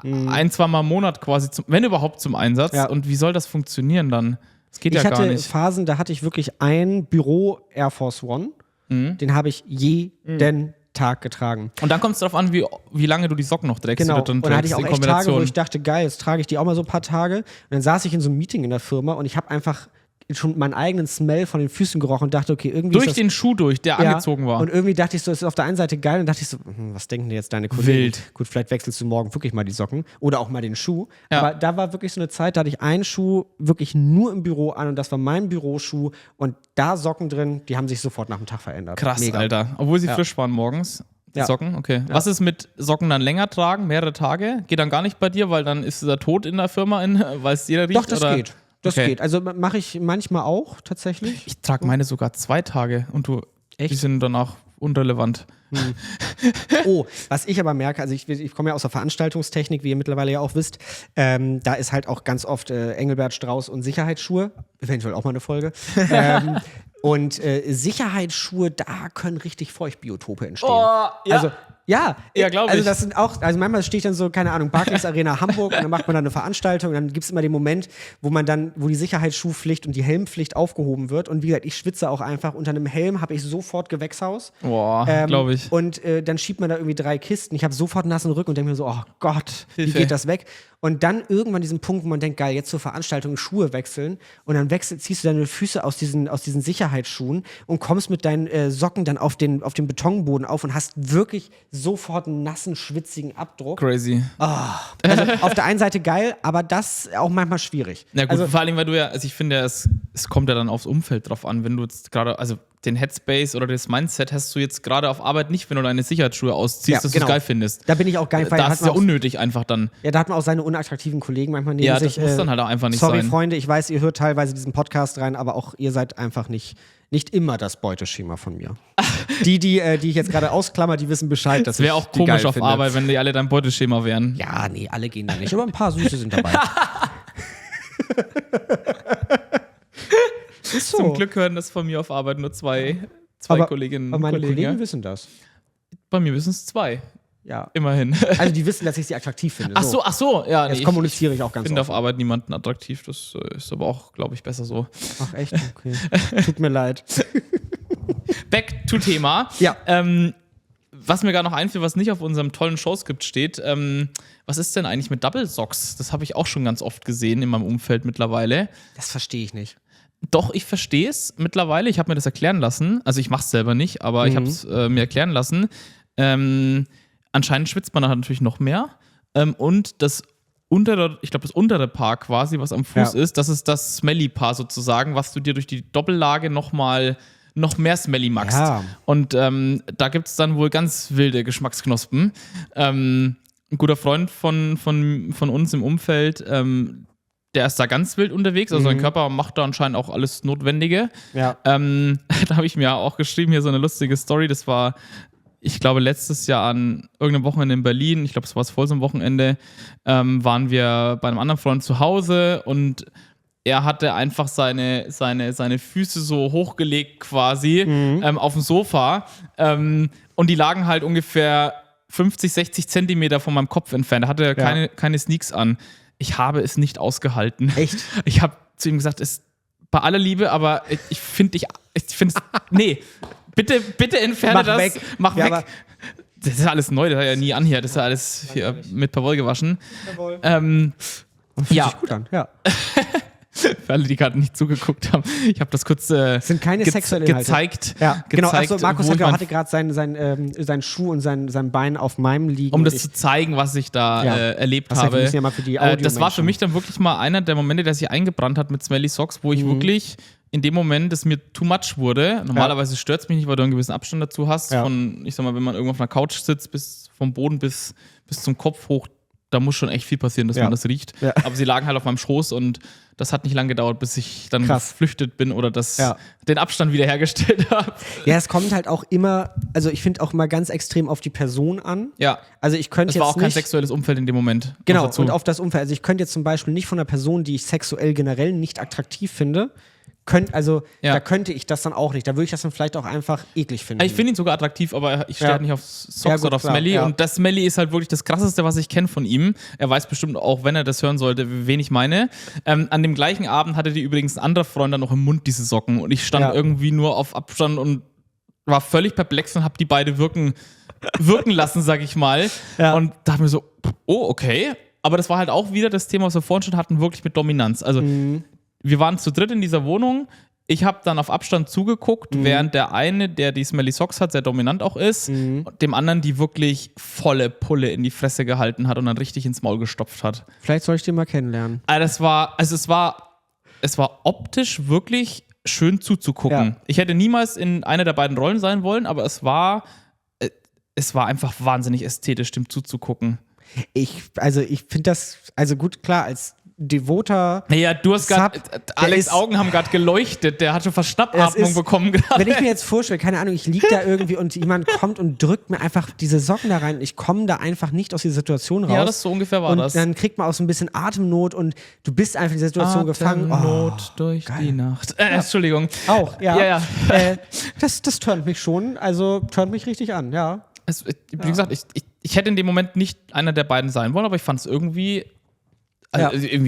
1-2 Mal im Monat quasi, wenn überhaupt, zum Einsatz. Ja. Und wie soll das funktionieren dann? Das geht Ich ja gar hatte nicht. Phasen, da hatte ich wirklich ein Büro Air Force One. Mhm. Den habe ich jeden Tag getragen. Und dann kommt es darauf an, wie lange du die Socken noch trägst. Genau. die du dann Und dann hatte ich trägst, auch in echt Tage, wo Kombination. ich dachte, geil, jetzt trage ich die auch mal so ein paar Tage. Und dann saß ich in so einem Meeting in der Firma und ich habe einfach schon meinen eigenen Smell von den Füßen gerochen und dachte, okay, irgendwie Durch ist das, den Schuh durch, der ja, angezogen war. Und irgendwie dachte ich so, es ist auf der einen Seite geil und dachte ich so, was denken denn jetzt deine Kollegen? Wild. Gut, vielleicht wechselst du morgen wirklich mal die Socken oder auch mal den Schuh. Ja. Aber da war wirklich so eine Zeit, da hatte ich einen Schuh wirklich nur im Büro an und das war mein Büroschuh und da Socken drin, die haben sich sofort nach dem Tag verändert. Krass, Mega. Alter. Obwohl sie Ja. frisch waren morgens. Die Ja. Socken, okay. Was ist mit Socken dann länger tragen, mehrere Tage? Geht dann gar nicht bei dir, weil dann ist der Tod in der Firma, weil es jeder riecht? Doch, das oder? geht. Das Okay. geht. Also mache ich manchmal auch tatsächlich. Ich trage meine sogar 2 Tage und die Echt? sind danach unrelevant. Oh, was ich aber merke, also ich komme ja aus der Veranstaltungstechnik, wie ihr mittlerweile ja auch wisst. Da ist halt auch ganz oft Engelbert Strauß und Sicherheitsschuhe. Eventuell auch mal eine Folge. Und Sicherheitsschuhe, da können richtig Feuchtbiotope entstehen. ja. Also, ja, Ja, glaub also ich. das sind auch, also manchmal stehe ich dann so, keine Ahnung, Barclays Arena Hamburg und dann macht man dann eine Veranstaltung und dann gibt es immer den Moment, wo die Sicherheitsschuhpflicht und die Helmpflicht aufgehoben wird. Und wie gesagt, ich schwitze auch einfach. Unter einem Helm habe ich sofort Gewächshaus. Boah, glaube ich. Und dann schiebt man da irgendwie 3 Kisten. Ich habe sofort nassen Rücken und denke mir so, oh Gott, wie Hilfe. geht das weg? Und dann irgendwann diesen Punkt, wo man denkt, geil, jetzt zur Veranstaltung Schuhe wechseln. Und dann ziehst du deine Füße aus diesen Sicherheitsschuhen und kommst mit deinen Socken dann auf den Betonboden auf und hast wirklich sofort einen nassen, schwitzigen Abdruck. Crazy. Also auf der einen Seite geil, aber das auch manchmal schwierig. Na gut, Also, vor allem, weil du ja, also ich finde, es kommt ja dann aufs Umfeld drauf an, wenn du jetzt gerade, also den Headspace oder das Mindset hast du jetzt gerade auf Arbeit nicht, wenn du deine Sicherheitsschuhe ausziehst, Ja, dass genau. du es geil findest. da bin ich auch geil, weil Da hat ist es man ja auch- unnötig einfach dann. Ja, da hat man auch seine unattraktiven Kollegen manchmal neben Ja, sich. das muss dann halt auch einfach nicht sorry, sein. Freunde, ich weiß, ihr hört teilweise diesen Podcast rein, aber auch ihr seid einfach nicht immer das Beuteschema von mir. Die ich jetzt gerade ausklammer, die wissen Bescheid. Das wäre auch komisch auf Arbeit, wenn die alle dein Beuteschema wären. Ja, nee, alle gehen da nicht, aber ein paar Süße sind dabei. Ist so. Zum Glück hören das von mir auf Arbeit nur zwei aber, Kolleginnen aber meine und Kollegen. Kollegen Ja? wissen das. Bei mir wissen es 2. Ja. Immerhin. Also die wissen, dass ich sie attraktiv finde. Ach so, ja. Jetzt Nee, kommuniziere ich auch ich ganz finde auf offen. Arbeit niemanden attraktiv. Das ist aber auch, glaube ich, besser so. Ach echt? Okay. Tut mir leid. Back to Thema. Ja. Was mir gerade noch einfiel, was nicht auf unserem tollen Showskript steht, was ist denn eigentlich mit Double Socks? Das habe ich auch schon ganz oft gesehen in meinem Umfeld mittlerweile. Das verstehe ich nicht. Doch, ich verstehe es mittlerweile. Ich habe mir das erklären lassen. Also ich mache es selber nicht, aber ich habe es mir erklären lassen. anscheinend schwitzt man dann natürlich noch mehr. Und das untere Paar quasi, was am Fuß ist, das ist das Smelly-Paar sozusagen, was du dir durch die Doppellage noch mehr Smelly machst. Ja. Und da gibt es dann wohl ganz wilde Geschmacksknospen. Ein guter Freund von uns im Umfeld, der ist da ganz wild unterwegs, also sein Körper macht da anscheinend auch alles Notwendige. Ja. Da habe ich mir auch geschrieben, hier so eine lustige Story, das war, ich glaube, letztes Jahr an irgendeinem Wochenende in Berlin, ich glaube, es war das Wochenende, waren wir bei einem anderen Freund zu Hause und er hatte einfach seine Füße so hochgelegt quasi auf dem Sofa und die lagen halt ungefähr 50, 60 Zentimeter von meinem Kopf entfernt. Er hatte keine Sneaks an. Ich habe es nicht ausgehalten. Echt? Ich habe zu ihm gesagt, es bei aller Liebe, aber ich finde nee, bitte entferne das. Weg. Mach Ja, weg. Das ist ja alles neu, das hat ja nie an hier. Das ist ja alles hier mit Perwoll gewaschen. Fühlt sich gut an, ja. Für alle, die gerade nicht zugeguckt haben. Ich habe das kurz sind keine sexuellen Inhalte. gezeigt. Ja, genau. Also Markus wo hatte gerade seinen Schuh und sein Bein auf meinem liegen. um das zu zeigen, was ich da erlebt Das heißt, wir habe. müssen ja mal für die Das war Audiomenschen. für mich dann wirklich mal einer der Momente, der sich eingebrannt hat mit Smelly Socks, wo ich wirklich in dem Moment, es mir too much wurde. Normalerweise stört es mich nicht, weil du einen gewissen Abstand dazu hast. Ja. Ich sag mal, wenn man irgendwo auf einer Couch sitzt, vom Boden bis zum Kopf hoch, da muss schon echt viel passieren, dass man das riecht. Ja. Aber sie lagen halt auf meinem Schoß und das hat nicht lange gedauert, bis ich dann geflüchtet bin oder den Abstand wiederhergestellt habe. Ja, es kommt halt auch immer, also ich finde auch immer ganz extrem auf die Person an. Ja. Also ich könnte Es jetzt war auch kein nicht, sexuelles Umfeld in dem Moment. genau, Noch dazu. und auf das Umfeld. Also ich könnte jetzt zum Beispiel nicht von einer Person, die ich sexuell generell nicht attraktiv finde, da könnte ich das dann auch nicht. Da würde ich das dann vielleicht auch einfach eklig finden. Ich finde ihn sogar attraktiv, aber ich stehe halt nicht auf Socks gut, oder auf klar, Smelly. ja. Und das Smelly ist halt wirklich das Krasseste, was ich kenne von ihm. Er weiß bestimmt auch, wenn er das hören sollte, wen ich meine. An dem gleichen Abend hatte die übrigens ein anderer Freund dann noch im Mund diese Socken. Und ich stand irgendwie nur auf Abstand und war völlig perplex und habe die beide wirken lassen, sag ich mal. Ja. Und dachte mir so, oh, okay. Aber das war halt auch wieder das Thema, was wir vorhin schon hatten, wirklich mit Dominanz. Also wir waren zu dritt in dieser Wohnung. Ich habe dann auf Abstand zugeguckt, während der eine, der die Smelly Socks hat, sehr dominant auch ist, dem anderen die wirklich volle Pulle in die Fresse gehalten hat und dann richtig ins Maul gestopft hat. Vielleicht soll ich den mal kennenlernen. Es war optisch wirklich schön zuzugucken. Ja. Ich hätte niemals in einer der beiden Rollen sein wollen, aber es war einfach wahnsinnig ästhetisch, dem zuzugucken. Ich finde das, also gut, klar, als devoter Ja, du hast gerade, Alex' Augen haben gerade geleuchtet, der hat schon fast Schnappatmung bekommen gerade. Wenn ich mir jetzt vorstelle, keine Ahnung, ich liege da irgendwie und jemand kommt und drückt mir einfach diese Socken da rein, ich komme da einfach nicht aus dieser Situation raus. Ja, das so ungefähr war und das. dann kriegt man auch so ein bisschen Atemnot und du bist einfach in dieser Situation gefangen. Not durch die Nacht. Entschuldigung. Auch, ja. Ja. Das turnt mich schon, also turnt mich richtig an, ja. Wie gesagt, ich hätte in dem Moment nicht einer der beiden sein wollen, aber ich fand es irgendwie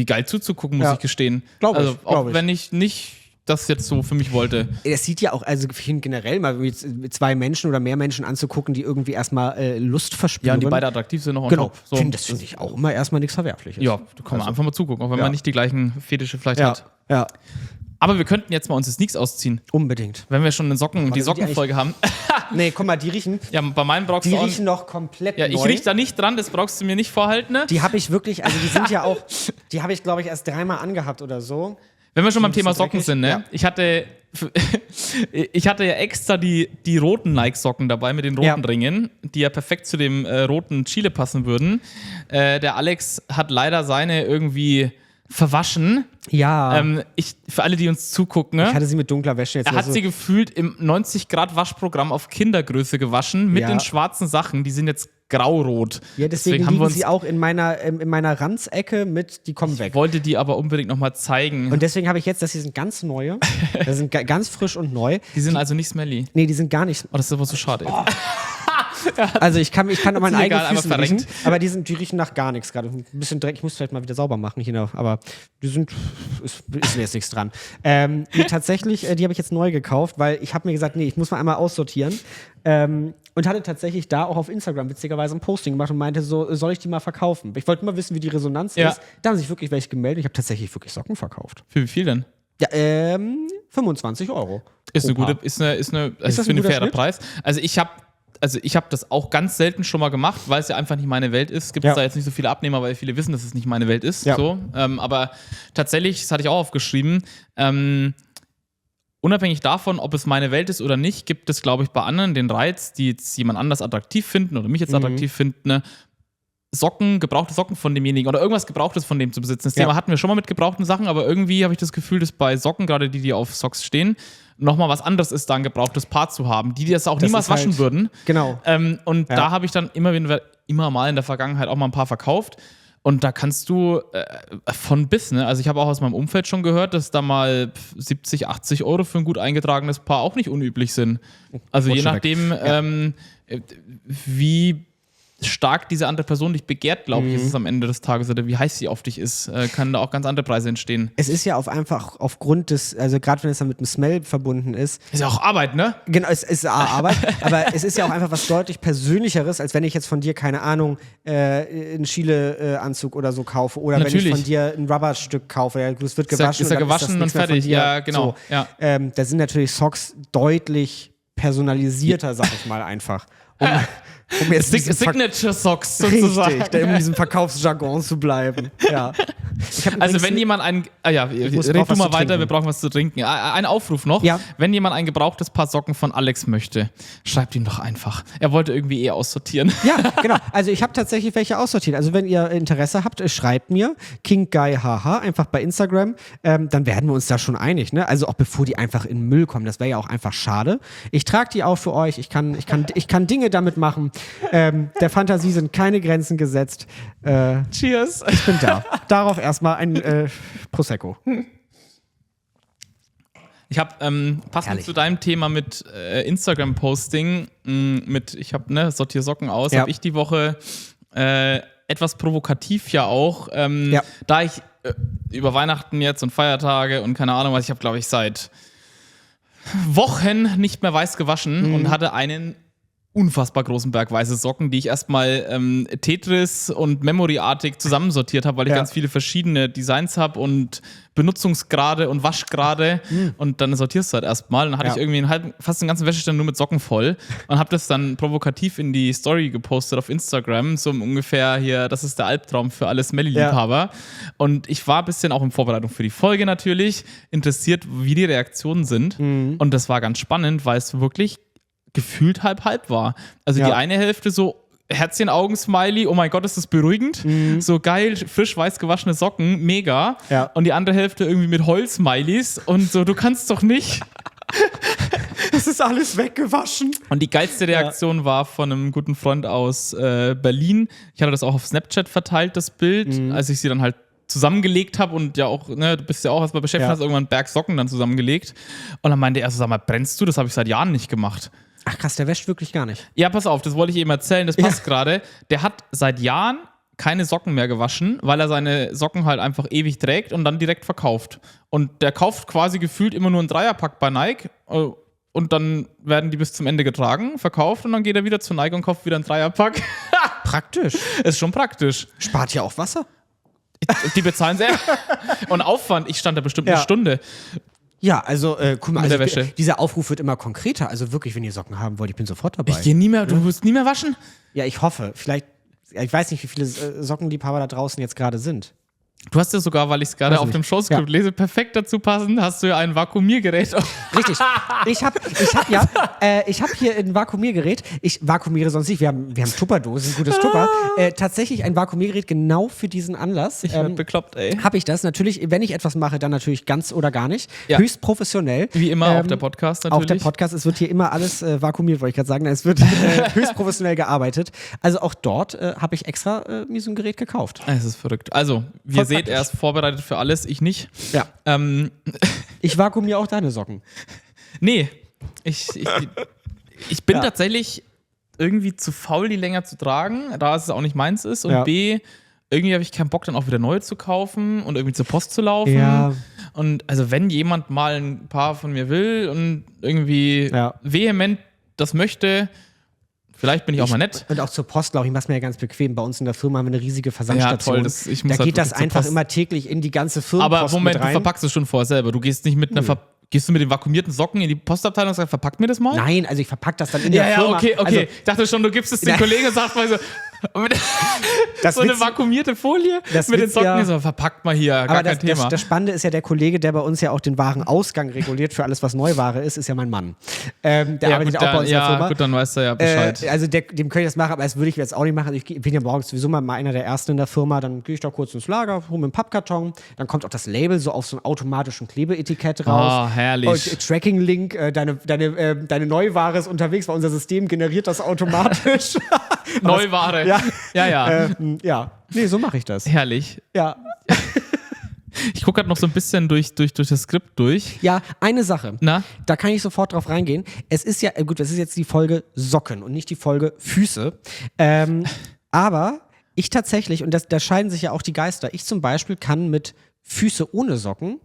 geil zuzugucken, muss ich gestehen. Glaube ich, also auch wenn ich nicht das jetzt so für mich wollte. Das sieht ja auch, also generell mal mit zwei Menschen oder mehr Menschen anzugucken, die irgendwie erstmal Lust verspüren. Ja, und die beide attraktiv sind noch on Genau, top. So, das finde ich auch immer erstmal nichts Verwerfliches. Ja, da kann man einfach mal zugucken, auch wenn man nicht die gleichen Fetische vielleicht hat. Ja, Aber wir könnten jetzt mal unsere Sneaks ausziehen, unbedingt. wenn wir schon die sind die Sockenfolge haben. Nee, guck mal, die riechen Ja, bei meinen brauchst du auch. noch komplett Ja, neu. ich riech da nicht dran, das brauchst du mir nicht vorhalten. Ne? Die habe ich wirklich, also die sind ja auch, die habe ich, glaube ich, erst 3-mal angehabt oder so. Wenn wir schon beim Ein bisschen Thema Socken dreckig, sind, ne? ja. Ich hatte ja extra die roten Nike-Socken dabei mit den roten Ringen, die ja perfekt zu dem roten Chile passen würden. Der Alex hat leider seine irgendwie verwaschen. Ja. Für alle, die uns zugucken, ne? Ich hatte sie mit dunkler Wäsche jetzt. Er hat sie gefühlt im 90-Grad-Waschprogramm auf Kindergröße gewaschen mit den schwarzen Sachen. Die sind jetzt graurot. Ja, deswegen haben wir liegen uns, sie auch in meiner Ranzecke mit, die kommen weg. ich wollte die aber unbedingt nochmal zeigen. Und deswegen habe ich jetzt, die sind ganz neue. Das sind ganz frisch und neu. Die sind also nicht smelly. Nee, die sind gar nicht. Oh, das ist aber so schade. Also ich kann an meinen mir eigenen egal, Füßen einmal riechen, verrenkt. aber die riechen nach gar nichts gerade. Ein bisschen Dreck, ich muss vielleicht mal wieder sauber machen hier, aber die sind, ist mir jetzt nichts dran. Tatsächlich, die habe ich jetzt neu gekauft, weil ich habe mir gesagt, nee, ich muss mal einmal aussortieren. Und hatte tatsächlich da auch auf Instagram witzigerweise ein Posting gemacht und meinte so, soll ich die mal verkaufen? Ich wollte mal wissen, wie die Resonanz ist. Da haben sich wirklich welche gemeldet. Ich habe tatsächlich wirklich Socken verkauft. Für wie viel denn? Ja, 25 €. Ist eine pro gute, Paar. ist eine, also das ich ein finde, guter fairer Schnitt? Preis. Also ich habe also ich habe das auch ganz selten schon mal gemacht, weil es ja einfach nicht meine Welt ist. Gibt es da jetzt nicht so viele Abnehmer, weil viele wissen, dass es nicht meine Welt ist. Ja. So. Aber tatsächlich, das hatte ich auch aufgeschrieben, unabhängig davon, ob es meine Welt ist oder nicht, gibt es, glaube ich, bei anderen den Reiz, die jetzt jemand anders attraktiv finden oder mich jetzt attraktiv finden, ne? Gebrauchte Socken von demjenigen oder irgendwas Gebrauchtes von dem zu besitzen. Das Thema hatten wir schon mal mit gebrauchten Sachen, aber irgendwie habe ich das Gefühl, dass bei Socken, gerade die auf Socks stehen, nochmal was anderes ist, da ein gebrauchtes Paar zu haben, die das auch niemals waschen würden. Genau. Und da habe ich dann immer mal in der Vergangenheit auch mal ein paar verkauft. Und da kannst du von bis, ne? Also ich habe auch aus meinem Umfeld schon gehört, dass da mal 70, 80 Euro für ein gut eingetragenes Paar auch nicht unüblich sind. Also je nachdem, wie stark diese andere Person dich begehrt, glaube ich, ist es am Ende des Tages, oder wie heiß sie auf dich ist, kann da auch ganz andere Preise entstehen. Es ist ja einfach aufgrund des, also gerade wenn es dann mit dem Smell verbunden ist. Ist ja auch Arbeit, ne? Genau, es ist Arbeit, aber es ist ja auch einfach was deutlich Persönlicheres, als wenn ich jetzt von dir, keine Ahnung, einen Chile-Anzug oder so kaufe oder wenn ich von dir ein Rubberstück kaufe. Ja, es wird gewaschen. Ist ja gewaschen und fertig, ja, genau. So. Ja. Da sind natürlich Socks deutlich personalisierter, sag ich mal einfach. Um jetzt Signature Socks sozusagen. Richtig, um in diesem Verkaufsjargon zu bleiben. Ja. Also wenn jemand red du mal weiter, wir brauchen was zu trinken. Ein Aufruf noch, wenn jemand ein gebrauchtes Paar Socken von Alex möchte, schreibt ihm doch einfach. Er wollte irgendwie aussortieren. Ja, genau. Also ich habe tatsächlich welche aussortiert. Also wenn ihr Interesse habt, schreibt mir KingGuyHH einfach bei Instagram. Dann werden wir uns da schon einig. Ne? Also auch bevor die einfach in den Müll kommen. Das wäre ja auch einfach schade. Ich trage die auch für euch. Ich kann Dinge damit machen. Der Fantasie sind keine Grenzen gesetzt. Cheers. Ich bin da. Darauf erstmal ein Prosecco. Ich habe passend zu deinem Thema mit Instagram-Posting, sortiere Socken aus, habe ich die Woche etwas provokativ ja auch, da ich über Weihnachten jetzt und Feiertage und keine Ahnung was, ich habe glaube ich seit Wochen nicht mehr weiß gewaschen und hatte einen unfassbar großen Berg weiße Socken, die ich erstmal Tetris und Memory-artig zusammensortiert habe, weil ich ganz viele verschiedene Designs habe und Benutzungsgrade und Waschgrade und dann sortierst du halt erstmal. Dann hatte ich irgendwie fast den ganzen Wäschestand nur mit Socken voll und habe das dann provokativ in die Story gepostet auf Instagram, so ungefähr hier, das ist der Albtraum für alle Smelly-Liebhaber. Und ich war ein bisschen auch in Vorbereitung für die Folge natürlich interessiert, wie die Reaktionen sind und das war ganz spannend, weil es wirklich gefühlt halb war. Also die eine Hälfte so Herzchen-Augen-Smiley, oh mein Gott, ist das beruhigend. So geil, frisch weiß gewaschene Socken, mega. Ja. Und die andere Hälfte irgendwie mit Heul-Smileys und so, du kannst doch nicht. Das ist alles weggewaschen. Und die geilste Reaktion war von einem guten Freund aus Berlin. Ich hatte das auch auf Snapchat verteilt, das Bild, als ich sie dann halt zusammengelegt habe und ja auch, ne, du bist ja auch erstmal beschäftigt, hast irgendwann einen Berg Socken dann zusammengelegt. Und dann meinte er so, sag mal, brennst du? Das habe ich seit Jahren nicht gemacht. Ach krass, der wäscht wirklich gar nicht. Ja, pass auf, das wollte ich eben erzählen, das passt gerade. Der hat seit Jahren keine Socken mehr gewaschen, weil er seine Socken halt einfach ewig trägt und dann direkt verkauft. Und der kauft quasi gefühlt immer nur einen Dreierpack bei Nike und dann werden die bis zum Ende getragen, verkauft und dann geht er wieder zu Nike und kauft wieder einen Dreierpack. Praktisch. Ist schon praktisch. Spart ja auch Wasser. Die bezahlen sehr. Und Aufwand, ich stand da bestimmt eine Stunde. Ja, also guck mal, also, Wäsche. Dieser Aufruf wird immer konkreter. Also wirklich, wenn ihr Socken haben wollt, ich bin sofort dabei. Ich gehe nie mehr, du wirst nie mehr waschen? Ja, ich hoffe. Vielleicht, ich weiß nicht, wie viele Sockenliebhaber da draußen jetzt gerade sind. Du hast ja sogar, weil ich es gerade auf dem Showscript lese, perfekt dazu passend, hast du ja ein Vakuumiergerät. Richtig. Ich hab hier ein Vakuumiergerät. Ich vakuumiere sonst nicht. Wir haben Tupperdosen, ein gutes Tupper. Tatsächlich ein Vakuumiergerät genau für diesen Anlass. Ich werd bekloppt, ey. Habe ich das. Natürlich, wenn ich etwas mache, dann natürlich ganz oder gar nicht. Ja. Höchst professionell. Wie immer auch der Podcast natürlich. Auch der Podcast. Es wird hier immer alles vakuumiert, wollte ich gerade sagen. Es wird höchst professionell gearbeitet. Also auch dort habe ich extra mir so ein Gerät gekauft. Es ist verrückt. Also, wir sehen, er ist vorbereitet für alles, ich nicht. Ja. Ich vakuumiere auch deine Socken. Nee. Ich bin tatsächlich irgendwie zu faul, die länger zu tragen, da es auch nicht meins ist. Und B, irgendwie habe ich keinen Bock, dann auch wieder neue zu kaufen und irgendwie zur Post zu laufen. Ja. Und also wenn jemand mal ein paar von mir will und irgendwie vehement das möchte, vielleicht bin ich auch mal nett. Und auch zur Post, glaube ich, mach's mir ja ganz bequem. Bei uns in der Firma haben wir eine riesige Versandstation. Ja, toll. Da geht das einfach immer täglich in die ganze Firma. Aber Moment, du verpackst es schon vorher selber. Du gehst nicht mit einer gehst du mit den vakuumierten Socken in die Postabteilung und sagst, verpackt mir das mal? Nein, also ich verpacke das dann in der Firma. Okay. Also, Ich dachte schon, du gibst es den Kollegen und sagst mal so, so eine vakuumierte Folie mit den Socken, so verpackt mal hier, gar kein Thema. Das Spannende ist ja, der Kollege, der bei uns ja auch den Warenausgang reguliert für alles, was Neuware ist ja mein Mann. Der arbeitet auch bei uns in der Firma. Ja, gut, dann weißt du ja Bescheid. Also dem könnte ich das machen, aber das würde ich jetzt auch nicht machen. Also ich bin ja morgens sowieso mal einer der Ersten in der Firma, dann gehe ich da kurz ins Lager, hole mir einen Pappkarton, dann kommt auch das Label so auf so einen automatischen Klebeetikett raus. Oh, herrlich. Und Tracking-Link, deine Neuware ist unterwegs, weil unser System generiert das automatisch. Neuware. Ja. Nee, so mache ich das. Herrlich. Ja. Ich gucke gerade noch so ein bisschen durch das Skript durch. Ja, eine Sache. Na? Da kann ich sofort drauf reingehen. Es ist ja, gut, das ist jetzt die Folge Socken und nicht die Folge Füße. Aber ich tatsächlich, und da scheiden sich ja auch die Geister, ich zum Beispiel kann mit Füße ohne Socken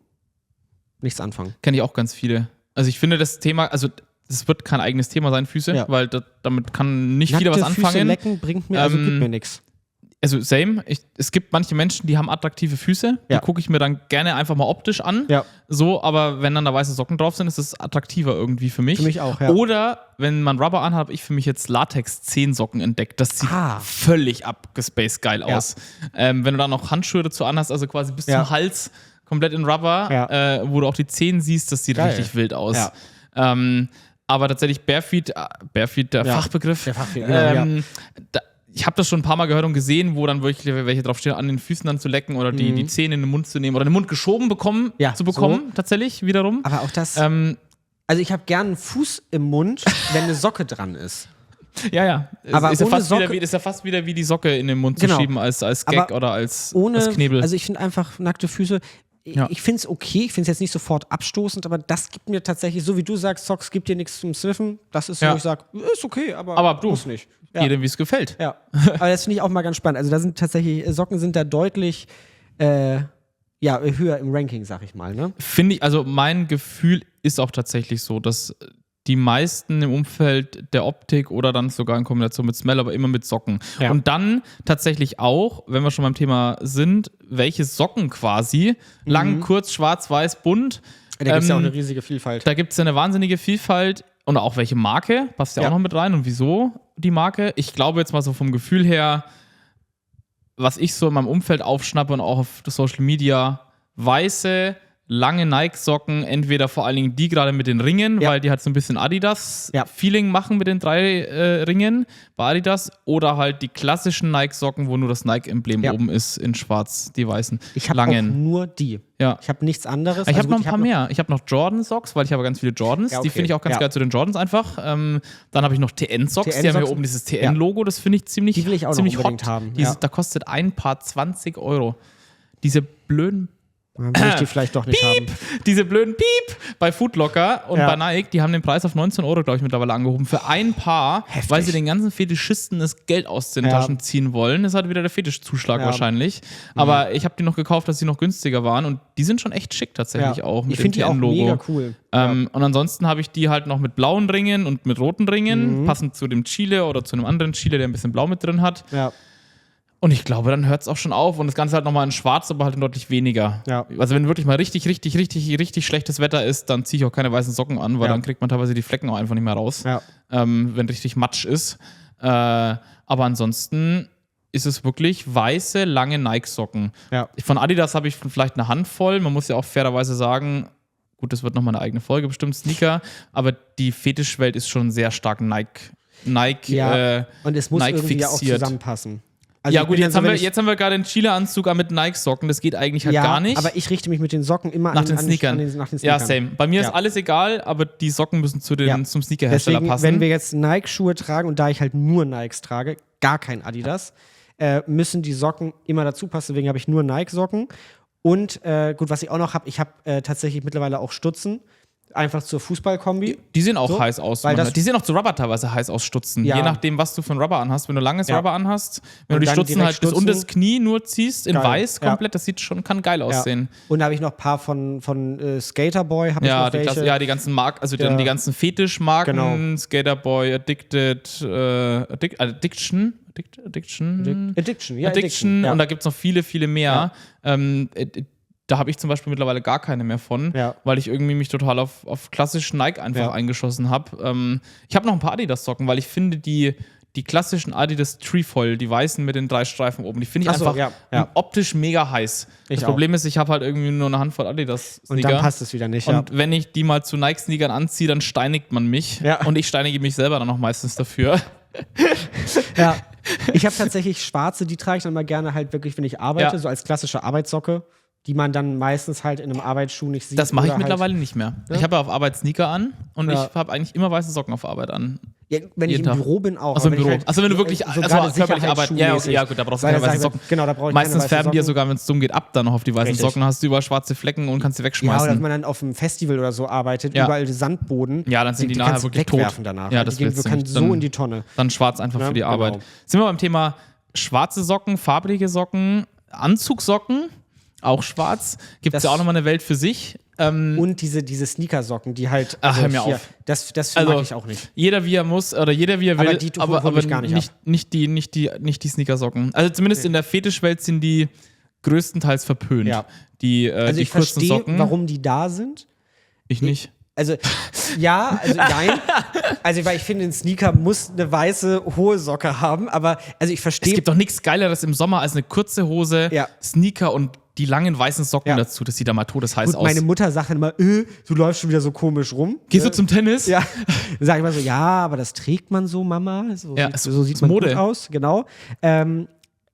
nichts anfangen. Kenne ich auch ganz viele. Also ich finde das Thema, also das wird kein eigenes Thema sein, Füße, weil damit kann nicht jeder was anfangen. Füße lecken bringt mir, gibt mir nichts. Also same. Es gibt manche Menschen, die haben attraktive Füße. Die gucke ich mir dann gerne einfach mal optisch an. Ja. So, aber wenn dann da weiße Socken drauf sind, ist es attraktiver irgendwie für mich. Für mich auch, ja. Oder wenn man Rubber anhat, habe ich für mich jetzt Latex-Zehensocken entdeckt. Das sieht völlig abgespaced geil aus. Wenn du dann noch Handschuhe dazu anhast, also quasi bis zum Hals komplett in Rubber, wo du auch die Zehen siehst, das sieht richtig wild aus. Ja. Aber tatsächlich Barefeet, der Fachbegriff. Der Fachbegriff, ich habe das schon ein paar Mal gehört und gesehen, wo dann wirklich welche draufstehen, an den Füßen dann zu lecken oder die Zähne in den Mund zu nehmen oder den Mund geschoben bekommen, tatsächlich wiederum. Aber auch das, also ich habe gern einen Fuß im Mund, wenn eine Socke dran ist. Ja. Aber ist ja fast wieder wie die Socke in den Mund zu schieben als Gag oder als Knebel. Also ich finde einfach nackte Füße, ich finde es okay, ich finde es jetzt nicht sofort abstoßend, aber das gibt mir tatsächlich, so wie du sagst, Socks gibt dir nichts zum Sniffen, das ist, wo ich sage, ist okay, aber muss nicht. Jedem, wie es gefällt. Ja, aber das finde ich auch mal ganz spannend. Also da sind tatsächlich, Socken sind da deutlich höher im Ranking, sag ich mal. Ne? Finde ich, also mein Gefühl ist auch tatsächlich so, dass die meisten im Umfeld der Optik oder dann sogar in Kombination mit Smell, aber immer mit Socken. Ja. Und dann tatsächlich auch, wenn wir schon beim Thema sind, welche Socken quasi, lang, kurz, schwarz, weiß, bunt. Da gibt es ja auch eine riesige Vielfalt. Da gibt es ja eine wahnsinnige Vielfalt und auch welche Marke, passt ja auch noch mit rein und wieso die Marke. Ich glaube jetzt mal so vom Gefühl her, was ich so in meinem Umfeld aufschnappe und auch auf Social Media, weiße, lange Nike-Socken, entweder vor allen Dingen die gerade mit den Ringen, weil die halt so ein bisschen Adidas-Feeling machen mit den 3 Ringen bei Adidas, oder halt die klassischen Nike-Socken, wo nur das Nike-Emblem oben ist in schwarz, die weißen. Ich habe auch nur die. Ja. Ich habe nichts anderes. Ich habe noch ein paar mehr. Ich habe noch Jordan-Socks, weil ich habe ganz viele Jordans. Die finde ich auch ganz geil zu den Jordans einfach. Dann habe ich noch TN-Socks, die haben hier oben dieses TN-Logo, das finde ich ziemlich hot. Die will ich auch noch unbedingt haben. Da kostet ein Paar 20 €. Diese blöden dann will ich die vielleicht doch nicht haben. Diese blöden Piep bei Footlocker und bei Nike, die haben den Preis auf 19 €, glaube ich, mittlerweile angehoben. Für ein Paar, weil sie den ganzen Fetischisten das Geld aus den Taschen ziehen wollen. Das ist halt wieder der Fetischzuschlag wahrscheinlich. Aber ich habe die noch gekauft, dass sie noch günstiger waren und die sind schon echt schick tatsächlich auch. Mit ich finde die auch mega cool. Und ansonsten habe ich die halt noch mit blauen Ringen und mit roten Ringen, passend zu dem Chile oder zu einem anderen Chile, der ein bisschen blau mit drin hat. Ja. Und ich glaube, dann hört es auch schon auf. Und das Ganze halt nochmal in schwarz, aber halt in deutlich weniger. Ja. Also wenn wirklich mal richtig schlechtes Wetter ist, dann ziehe ich auch keine weißen Socken an, weil dann kriegt man teilweise die Flecken auch einfach nicht mehr raus, wenn richtig Matsch ist. Aber ansonsten ist es wirklich weiße, lange Nike-Socken. Ja. Von Adidas habe ich vielleicht eine Handvoll. Man muss ja auch fairerweise sagen, gut, das wird nochmal eine eigene Folge, bestimmt Sneaker, aber die Fetischwelt ist schon sehr stark Nike und es muss Nike irgendwie fixiert. Auch zusammenpassen. Also ja gut, jetzt haben wir gerade den Chile-Anzug mit Nike-Socken, das geht eigentlich halt gar nicht. Aber ich richte mich mit den Socken immer nach den Sneakern. Ja, same. Bei mir ist alles egal, aber die Socken müssen zum Sneaker-Hersteller passen. Wenn wir jetzt Nike-Schuhe tragen und da ich halt nur Nikes trage, gar kein Adidas, müssen die Socken immer dazu passen, deswegen habe ich nur Nike-Socken. Und gut, was ich auch noch habe, ich habe tatsächlich mittlerweile auch Stutzen. Einfach zur Fußballkombi. Die sehen auch heiß aus. Die sehen auch zu Rubber teilweise heiß aus, Stutzen. Je nachdem, was du für ein Rubber anhast. Wenn du langes Rubber anhast, wenn du die Stutzen halt bis unter das Knie nur ziehst, in weiß komplett, das kann geil aussehen. Und da habe ich noch ein paar von Skaterboy. Die ganzen die ganzen Fetischmarken. Skaterboy, Addiction. Und da gibt es noch viele, viele mehr. da habe ich zum Beispiel mittlerweile gar keine mehr von, weil ich irgendwie mich total auf klassisch Nike einfach eingeschossen habe. Ich habe noch ein paar Adidas-Socken, weil ich finde die klassischen Adidas Trefoil, die weißen mit den 3 Streifen oben, die finde ich einfach optisch mega heiß. Das Problem ist, ich habe halt irgendwie nur eine Handvoll Adidas-Sneaker. Und dann passt es wieder nicht. Und wenn ich die mal zu Nike-Sneakern anziehe, dann steinigt man mich. Und ich steinige mich selber dann auch meistens dafür. Ja. Ich habe tatsächlich schwarze, die trage ich dann mal gerne halt wirklich, wenn ich arbeite, so als klassische Arbeitssocke, die man dann meistens halt in einem Arbeitsschuh nicht sieht. Das mache ich mittlerweile nicht mehr. Ja? Ich habe ja auf Arbeit Sneaker an und ich habe eigentlich immer weiße Socken auf Arbeit an. Ja, wenn ich im Büro bin auch. Also im Büro. Halt wenn du wirklich körperlich arbeiten. Ja, gut, da brauchst du keine weißen Socken. Genau, da brauche ich meistens färben die ja sogar, wenn es dumm geht, ab dann noch auf die weißen Socken. Hast du überall schwarze Flecken und kannst sie wegschmeißen. Ja, oder wenn man dann auf einem Festival oder so arbeitet, überall Sandboden. Ja, dann sind die nachher wirklich tot. Danach. Ja, das kann so in die Tonne. Dann schwarz einfach für die Arbeit. Sind wir beim Thema schwarze Socken, farbige Socken, Anzugsocken, auch schwarz. Gibt es ja auch nochmal eine Welt für sich. Und diese Sneakersocken, die halt. Hör mir auf. Das mag ich auch nicht. Jeder wie er muss oder jeder wie er will, aber gar nicht die Sneakersocken. Also zumindest in der Fetischwelt sind die größtenteils verpönt. Ja. Die ich kurzen Socken. Warum die da sind. Ich nicht. Also, nein. Also, weil ich finde, ein Sneaker muss eine weiße, hohe Socke haben, aber also ich verstehe. Es gibt doch nichts Geileres im Sommer als eine kurze Hose, Sneaker und die langen weißen Socken dazu. Das sieht da mal todesheiß aus. Meine Mutter sagt dann immer, du läufst schon wieder so komisch rum. Gehst du zum Tennis? Ja. Dann sage ich immer so, aber das trägt man so, Mama. So sieht man Mode. Gut aus, genau.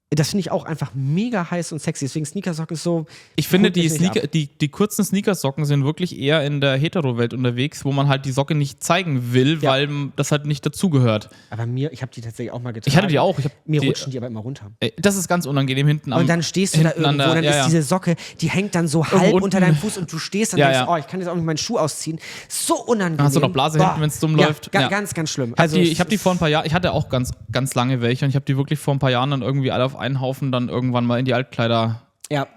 Das finde ich auch einfach mega heiß und sexy. Deswegen Sneakersocken ist so. Ich finde, die kurzen Sneakersocken sind wirklich eher in der Hetero-Welt unterwegs, wo man halt die Socke nicht zeigen will, weil das halt nicht dazugehört. Aber ich habe die tatsächlich auch mal getragen. Ich hatte die auch. Mir rutschen die aber immer runter. Das ist ganz unangenehm hinten am. Und dann stehst du da irgendwo und dann ist diese Socke, die hängt dann so halb unter deinem Fuß und du stehst dann und denkst, ich kann jetzt auch nicht meinen Schuh ausziehen. So unangenehm. Dann hast du noch Blase hinten, wenn es dumm läuft. Ganz, ganz schlimm. Ich habe die vor ein paar Jahren, ich hatte auch ganz, ganz lange welche und ich habe die wirklich vor ein paar Jahren dann irgendwie alle auf einen Haufen dann irgendwann mal in die Altkleider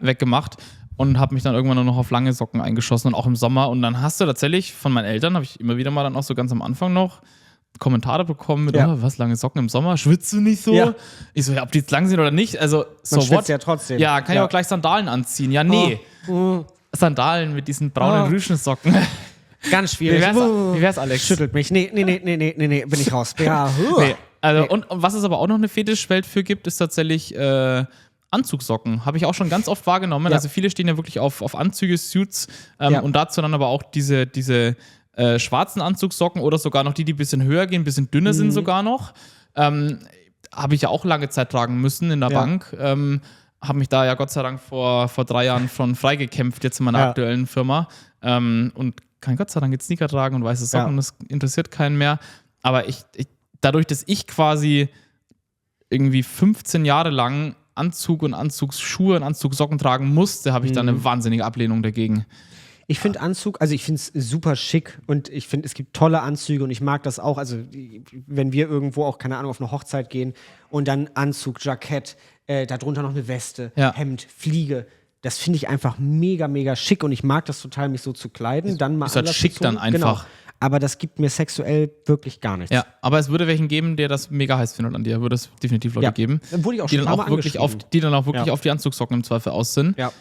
weggemacht und habe mich dann irgendwann nur noch auf lange Socken eingeschossen und auch im Sommer. Und dann hast du tatsächlich von meinen Eltern, habe ich immer wieder mal dann auch so ganz am Anfang noch Kommentare bekommen mit, was, lange Socken im Sommer? Schwitzt du nicht so? Ja. Ich so, ob die jetzt lang sind oder nicht? Also, man schwitzt ja trotzdem. Ja, kann ich auch gleich Sandalen anziehen? Ja, nee. Sandalen mit diesen braunen Rüschensocken. Ganz schwierig. Wie wär's, Alex? Schüttelt mich. Nee, bin ich raus. Ja, und was es aber auch noch eine Fetischwelt für gibt, ist tatsächlich Anzugsocken. Habe ich auch schon ganz oft wahrgenommen. Ja. Also viele stehen ja wirklich auf Anzüge, Suits und dazu dann aber auch diese schwarzen Anzugsocken oder sogar noch die ein bisschen höher gehen, ein bisschen dünner sind sogar noch. Habe ich ja auch lange Zeit tragen müssen in der Bank. Habe mich da ja Gott sei Dank vor 3 Jahren von freigekämpft, jetzt in meiner aktuellen Firma. Und kann Gott sei Dank jetzt Sneaker tragen und weiße Socken, das interessiert keinen mehr. Aber dadurch, dass ich quasi irgendwie 15 Jahre lang Anzug und Anzugsschuhe und Anzugsocken tragen musste, habe ich da eine wahnsinnige Ablehnung dagegen. Ich finde Anzug, also ich finde es super schick und ich finde, es gibt tolle Anzüge und ich mag das auch. Also wenn wir irgendwo auch, keine Ahnung, auf eine Hochzeit gehen und dann Anzug, Jackett, darunter noch eine Weste, Hemd, Fliege. Das finde ich einfach mega, mega schick und ich mag das total, mich so zu kleiden. Dann mal ist halt schick dann einfach. Genau. Aber das gibt mir sexuell wirklich gar nichts. Ja, aber es würde welchen geben, der das mega heiß findet an dir. Würde es definitiv Leute geben. Wurde ich auch schon die dann auch wirklich auf die Anzugsocken im Zweifel aus sind. Ja.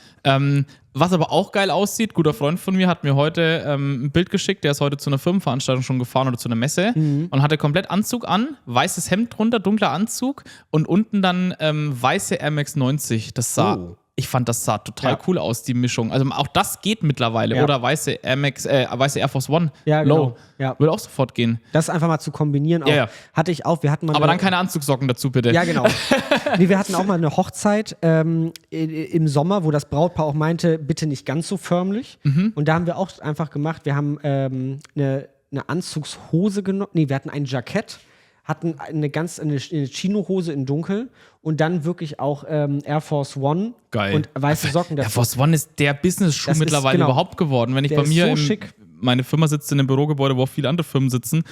Was aber auch geil aussieht, guter Freund von mir hat mir heute ein Bild geschickt, der ist heute zu einer Firmenveranstaltung schon gefahren oder zu einer Messe und hatte komplett Anzug an, weißes Hemd drunter, dunkler Anzug und unten dann weiße Air Max 90. Ich fand, das sah total cool aus, die Mischung. Also auch das geht mittlerweile. Oder weiße Air Force One Low. Ja. Würde auch sofort gehen. Das einfach mal zu kombinieren. Auch, hatte ich auch. Wir hatten mal aber dann keine Anzugsocken dazu, bitte. Ja, genau. Wir hatten auch mal eine Hochzeit im Sommer, wo das Brautpaar auch meinte, bitte nicht ganz so förmlich. Und da haben wir auch einfach gemacht, wir haben eine Anzugshose genommen. Nee, wir hatten ein Jackett. Hatten eine Chino-Hose in dunkel und dann wirklich auch Air Force One und weiße Socken dazu. Air Force One ist der Business-Schuh mittlerweile überhaupt geworden. Wenn ich bei mir meine Firma sitzt in einem Bürogebäude, wo auch viele andere Firmen sitzen,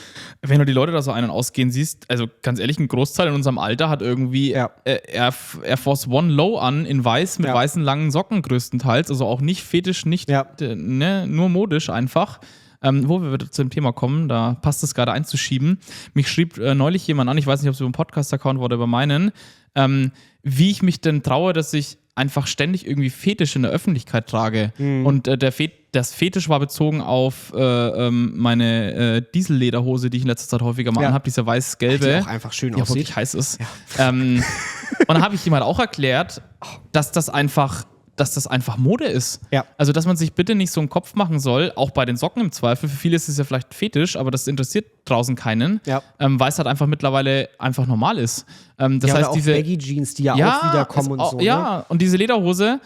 wenn du die Leute da so ein- und ausgehen siehst, also ganz ehrlich, ein Großteil in unserem Alter hat irgendwie Air Force One Low an, in weiß, mit weißen langen Socken größtenteils, also auch nicht fetisch, nicht nur modisch einfach. Wo wir zu dem Thema kommen, da passt es gerade einzuschieben. Mich schrieb neulich jemand an, ich weiß nicht, ob es über einen Podcast-Account war oder über meinen, wie ich mich denn traue, dass ich einfach ständig irgendwie Fetisch in der Öffentlichkeit trage. Und das Fetisch war bezogen auf meine Diesellederhose, die ich in letzter Zeit häufiger mal anhabe, diese weiß-gelbe. Die auch einfach schön ja, aussieht. wirklich heiß ist. Ja. Und dann habe ich jemand auch erklärt, dass das einfach Mode ist. Ja. Also, dass man sich bitte nicht so einen Kopf machen soll, auch bei den Socken im Zweifel. Für viele ist es ja vielleicht Fetisch, aber das interessiert draußen keinen, weil es halt einfach mittlerweile einfach normal ist. Das heißt, oder auch diese Baggy-Jeans, die ja auch wieder kommen und so. Ja, und diese Lederhose,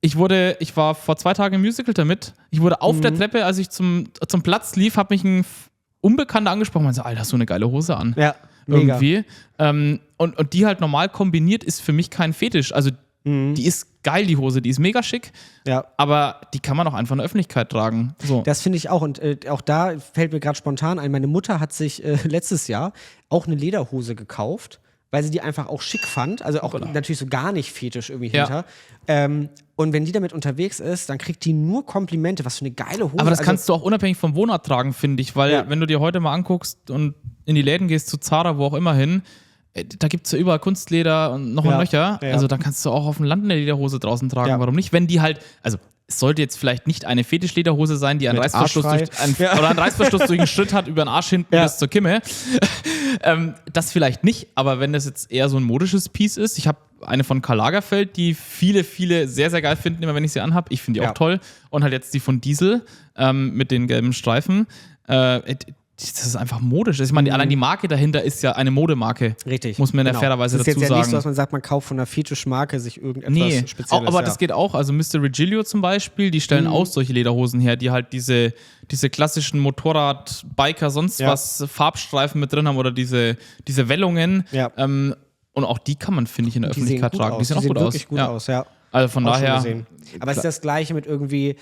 ich war vor 2 Tagen im Musical damit. Ich wurde auf der Treppe, als ich zum Platz lief, hat mich ein Unbekannter angesprochen und meinte, Alter, hast du eine geile Hose an. Ja, mega. Irgendwie. Und die halt normal kombiniert ist für mich kein Fetisch. Also die ist geil, die Hose, die ist mega schick, aber die kann man auch einfach in der Öffentlichkeit tragen. So. Das finde ich auch. Und auch da fällt mir gerade spontan ein, meine Mutter hat sich letztes Jahr auch eine Lederhose gekauft, weil sie die einfach auch schick fand. Also auch natürlich so gar nicht fetisch irgendwie hinter. Und wenn die damit unterwegs ist, dann kriegt die nur Komplimente. Was für eine geile Hose. Aber das kannst du auch unabhängig vom Wohnort tragen, finde ich. Weil wenn du dir heute mal anguckst und in die Läden gehst, zu Zara, wo auch immer hin, da gibt es ja überall Kunstleder und noch und nöcher. Ja. Also dann kannst du auch auf dem Land eine Lederhose draußen tragen. Ja. Warum nicht? Wenn die halt, also es sollte jetzt vielleicht nicht eine Fetischlederhose sein, die einen Reißverschluss oder einen Reißverschluss durch den Schritt hat, über den Arsch hinten bis zur Kimme. Das vielleicht nicht, aber wenn das jetzt eher so ein modisches Piece ist, ich habe eine von Karl Lagerfeld, die viele sehr, sehr geil finden, immer wenn ich sie anhabe. Ich finde die auch toll. Und halt jetzt die von Diesel mit den gelben Streifen. Das ist einfach modisch. Ich meine, allein die Marke dahinter ist ja eine Modemarke. Richtig. Muss man ja fairerweise dazu sagen. Das ist jetzt ja nicht so, dass man sagt, man kauft von einer Fetischmarke sich irgendetwas Spezielles. Aber das geht auch. Also Mr. Regilio zum Beispiel, die stellen auch solche Lederhosen her, die halt diese klassischen Motorrad-, Biker-, sonst was Farbstreifen mit drin haben oder diese Wellungen. Ja. Und auch die kann man, finde ich, in der Öffentlichkeit tragen. Die sehen auch gut aus. Wirklich gut aus, ja. Also von daher. Aber es ist das Gleiche mit irgendwie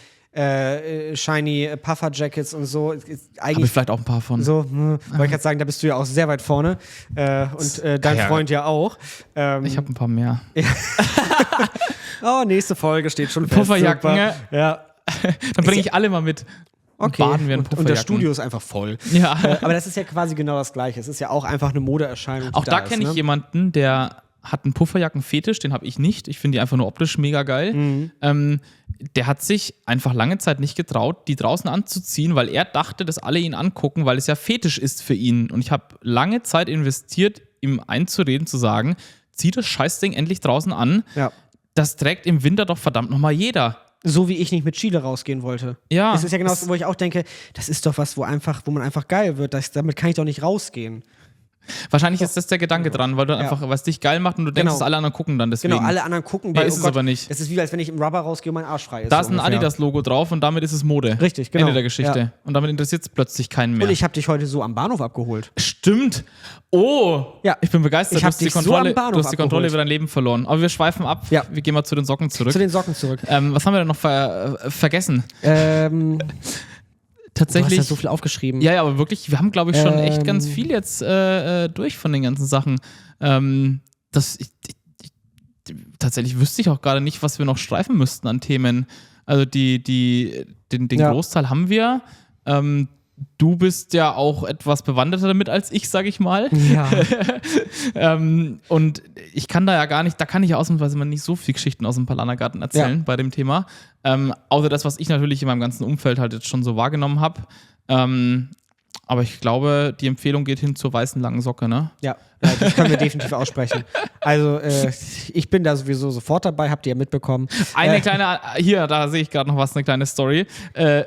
shiny Puffer Jackets und so. Habe ich vielleicht auch ein paar von. So, wollte ich gerade sagen, da bist du ja auch sehr weit vorne. Und dein Freund ja auch. Ich habe ein paar mehr. Oh, nächste Folge steht schon fest. Pufferjacken. Ja. Dann bringe ich alle mal mit. Okay. Baden wir in Pufferjacken. Und das Studio ist einfach voll. Ja. Aber das ist ja quasi genau das Gleiche. Es ist ja auch einfach eine Modeerscheinung. Auch da kenne ich jemanden, der hat einen Pufferjacken-Fetisch, den habe ich nicht. Ich finde die einfach nur optisch mega geil. Der hat sich einfach lange Zeit nicht getraut, die draußen anzuziehen, weil er dachte, dass alle ihn angucken, weil es ja Fetisch ist für ihn. Und ich habe lange Zeit investiert, ihm einzureden, zu sagen, zieh das Scheißding endlich draußen an. Ja. Das trägt im Winter doch verdammt nochmal jeder. So wie ich nicht mit Chile rausgehen wollte. Ja. Das ist ja genau das, wo ich auch denke, das ist doch was, wo man einfach geil wird. Damit kann ich doch nicht rausgehen. Wahrscheinlich ist das der Gedanke dran, weil du einfach was dich geil macht und du denkst, dass alle anderen gucken dann deswegen. Genau, alle anderen gucken. Weil ist es aber nicht. Das ist wie, als wenn ich im Rubber rausgehe und mein Arsch frei ist. Da ist ein Adidas-Logo drauf und damit ist es Mode. Richtig, genau. Ende der Geschichte. Ja. Und damit interessiert es plötzlich keinen mehr. Und ich habe dich heute so am Bahnhof abgeholt. Stimmt. Oh, ja. Ich bin begeistert. Du hast die Kontrolle über dein Leben verloren. Aber wir schweifen ab. Ja. Wir gehen mal zu den Socken zurück. Was haben wir denn noch vergessen? Tatsächlich. Du hast ja so viel aufgeschrieben. Ja, aber wirklich, wir haben, glaube ich, schon echt ganz viel jetzt durch von den ganzen Sachen. Tatsächlich wüsste ich auch gerade nicht, was wir noch streifen müssten an Themen. Also den Großteil haben wir. Du bist ja auch etwas bewanderter damit als ich, sage ich mal. Ja. Und ich kann da ja gar nicht, da kann ich ja ausnahmsweise mal nicht so viele Geschichten aus dem Paulanergarten erzählen bei dem Thema. Außer das, was ich natürlich in meinem ganzen Umfeld halt jetzt schon so wahrgenommen habe. Aber ich glaube, die Empfehlung geht hin zur weißen langen Socke, ne? Ja, das können wir definitiv aussprechen. Also, ich bin da sowieso sofort dabei, habt ihr ja mitbekommen. Eine kleine, hier, da sehe ich gerade noch was, eine kleine Story.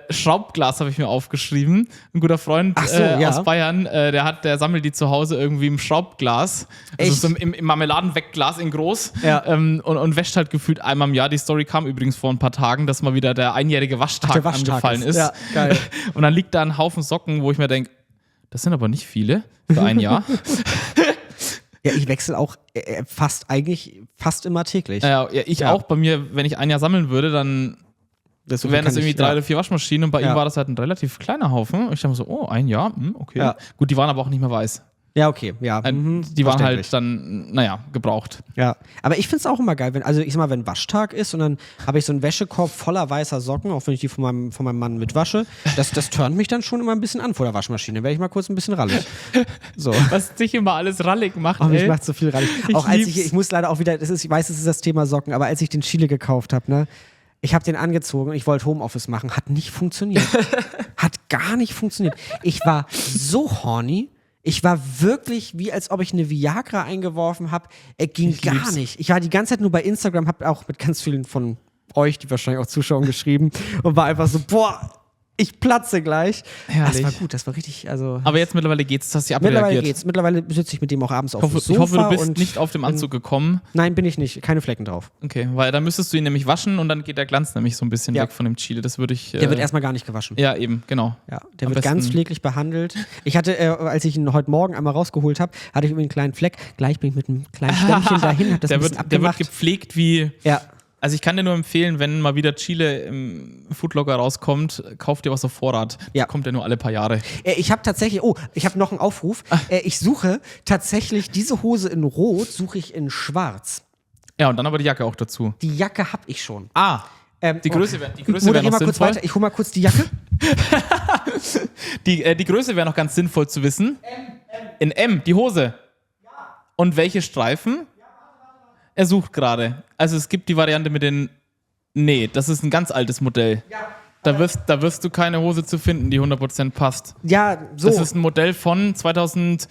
Schraubglas habe ich mir aufgeschrieben. Ein guter Freund aus Bayern, der sammelt die zu Hause irgendwie im Schraubglas. Also so im Marmeladenwegglas in groß. Ja. Und wäscht halt gefühlt einmal im Jahr. Die Story kam übrigens vor ein paar Tagen, dass mal wieder der einjährige Waschtag angefallen ist. Ja, geil. Und dann liegt da ein Haufen Socken, wo ich mir denke, das sind aber nicht viele für ein Jahr. Ja, ich wechsle auch fast immer täglich. Ja, ich auch. Bei mir, wenn ich ein Jahr sammeln würde, dann wären das irgendwie 3 oder 4 Waschmaschinen und bei ihm war das halt ein relativ kleiner Haufen. Und ich dachte mir so, ein Jahr, okay. Ja. Gut, die waren aber auch nicht mehr weiß. Ja, okay, ja. Die waren halt dann, gebraucht. Ja, aber ich finde es auch immer geil, wenn Waschtag ist und dann habe ich so einen Wäschekorb voller weißer Socken, auch wenn ich die von meinem Mann mitwasche, das turnt mich dann schon immer ein bisschen an vor der Waschmaschine. Werde ich mal kurz ein bisschen rallig. So. Was dich immer alles rallig macht, mich macht so viel rallig. Auch ich muss leider auch wieder, ich weiß, es ist das Thema Socken, aber als ich den Chile gekauft habe, ne, ich habe den angezogen und ich wollte Homeoffice machen, hat nicht funktioniert. Hat gar nicht funktioniert. Ich war so horny. Ich war wirklich, wie als ob ich eine Viagra eingeworfen habe. Ging gar nicht. Ich war die ganze Zeit nur bei Instagram, habe auch mit ganz vielen von euch, die wahrscheinlich auch zuschauen, geschrieben und war einfach so, boah, ich platze gleich. Herrlich. Das war gut, das war richtig, also... Aber jetzt mittlerweile geht's, hast du abreagiert. Mittlerweile sitze ich mit dem auch abends auf dem Sofa. Ich hoffe, du bist nicht auf dem Anzug gekommen. Nein, bin ich nicht. Keine Flecken drauf. Okay, weil dann müsstest du ihn nämlich waschen und dann geht der Glanz nämlich so ein bisschen weg von dem Chile. Das würde ich... Der wird erstmal gar nicht gewaschen. Ja, eben, genau. Ja, der wird ganz pfleglich behandelt. Ich hatte, als ich ihn heute Morgen einmal rausgeholt habe, hatte ich irgendwie einen kleinen Fleck. Gleich bin ich mit einem kleinen Stämmchen dahin, hab das ein bisschen abgemacht. Der wird gepflegt wie... Ja. Also ich kann dir nur empfehlen, wenn mal wieder Chile im Foodlocker rauskommt, kauf dir was auf Vorrat. Ja. Kommt ja nur alle paar Jahre. Ich habe tatsächlich, ich habe noch einen Aufruf. Ich suche tatsächlich diese Hose in Rot, suche ich in Schwarz. Ja, und dann aber die Jacke auch dazu. Die Jacke habe ich schon. Die Größe wäre noch mal sinnvoll. Kurz weiter. Ich hole mal kurz die Jacke. Die Größe wäre noch ganz sinnvoll zu wissen. In M, die Hose. Ja. Und welche Streifen? Er sucht gerade. Also es gibt die Variante mit den... Nee, das ist ein ganz altes Modell. Ja. Da wirst du keine Hose zu finden, die 100% passt. Ja, so. Das ist ein Modell von 2012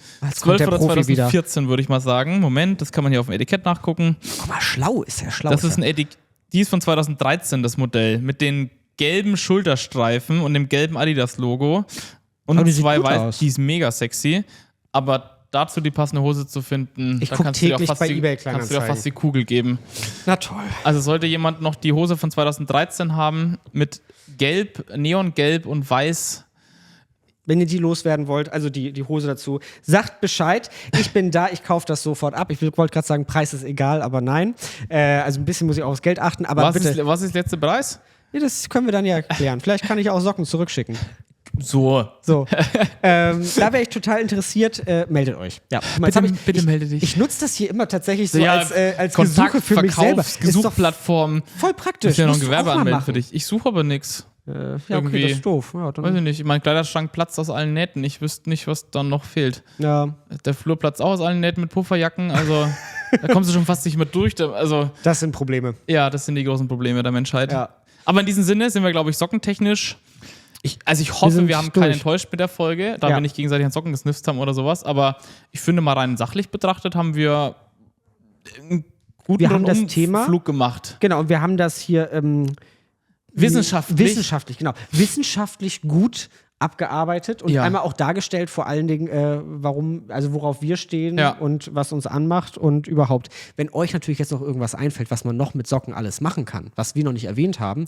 oder 2014, würde ich mal sagen. Moment, das kann man hier auf dem Etikett nachgucken. Guck mal, schlau ist ja schlau. Das ist die ist von 2013, das Modell. Mit den gelben Schulterstreifen und dem gelben Adidas-Logo. Und 2 weiß, die ist mega sexy. Aber dazu die passende Hose zu finden, ich gucke täglich bei eBay Kleinanzeigen. Kannst du dir fast die Kugel geben. Na toll. Also sollte jemand noch die Hose von 2013 haben mit Gelb, Neongelb und Weiß. Wenn ihr die loswerden wollt, also die Hose dazu, sagt Bescheid. Ich bin da, ich kaufe das sofort ab. Ich wollte gerade sagen, Preis ist egal, aber nein. Also ein bisschen muss ich auch aufs Geld achten. Aber was ist der letzte Preis? Ja, das können wir dann ja klären. Vielleicht kann ich auch Socken zurückschicken. So. Da wäre ich total interessiert. Meldet euch. Ja. Bitte melde dich. Ich nutze das hier immer tatsächlich so als Gesuche für mich selber. Gesuchplattform. Voll praktisch. Ich muss ja noch ein Gewerbe anmelden für dich. Ich suche aber nichts. Okay, das ist doof. Ja, weiß ich nicht. Mein Kleiderschrank platzt aus allen Nähten. Ich wüsste nicht, was dann noch fehlt. Ja. Der Flur platzt auch aus allen Nähten mit Pufferjacken. Also da kommst du schon fast nicht mehr durch. Das sind Probleme. Ja, das sind die großen Probleme der Menschheit. Ja. Aber in diesem Sinne sind wir, glaube ich, sockentechnisch. Ich hoffe, wir haben keinen enttäuscht mit der Folge, da wir nicht gegenseitig an Socken gesnifft haben oder sowas. Aber ich finde, mal rein sachlich betrachtet haben wir einen guten Flug gemacht. Genau, und wir haben das hier wissenschaftlich gut abgearbeitet und einmal auch dargestellt, vor allen Dingen, worauf wir stehen und was uns anmacht und überhaupt. Wenn euch natürlich jetzt noch irgendwas einfällt, was man noch mit Socken alles machen kann, was wir noch nicht erwähnt haben,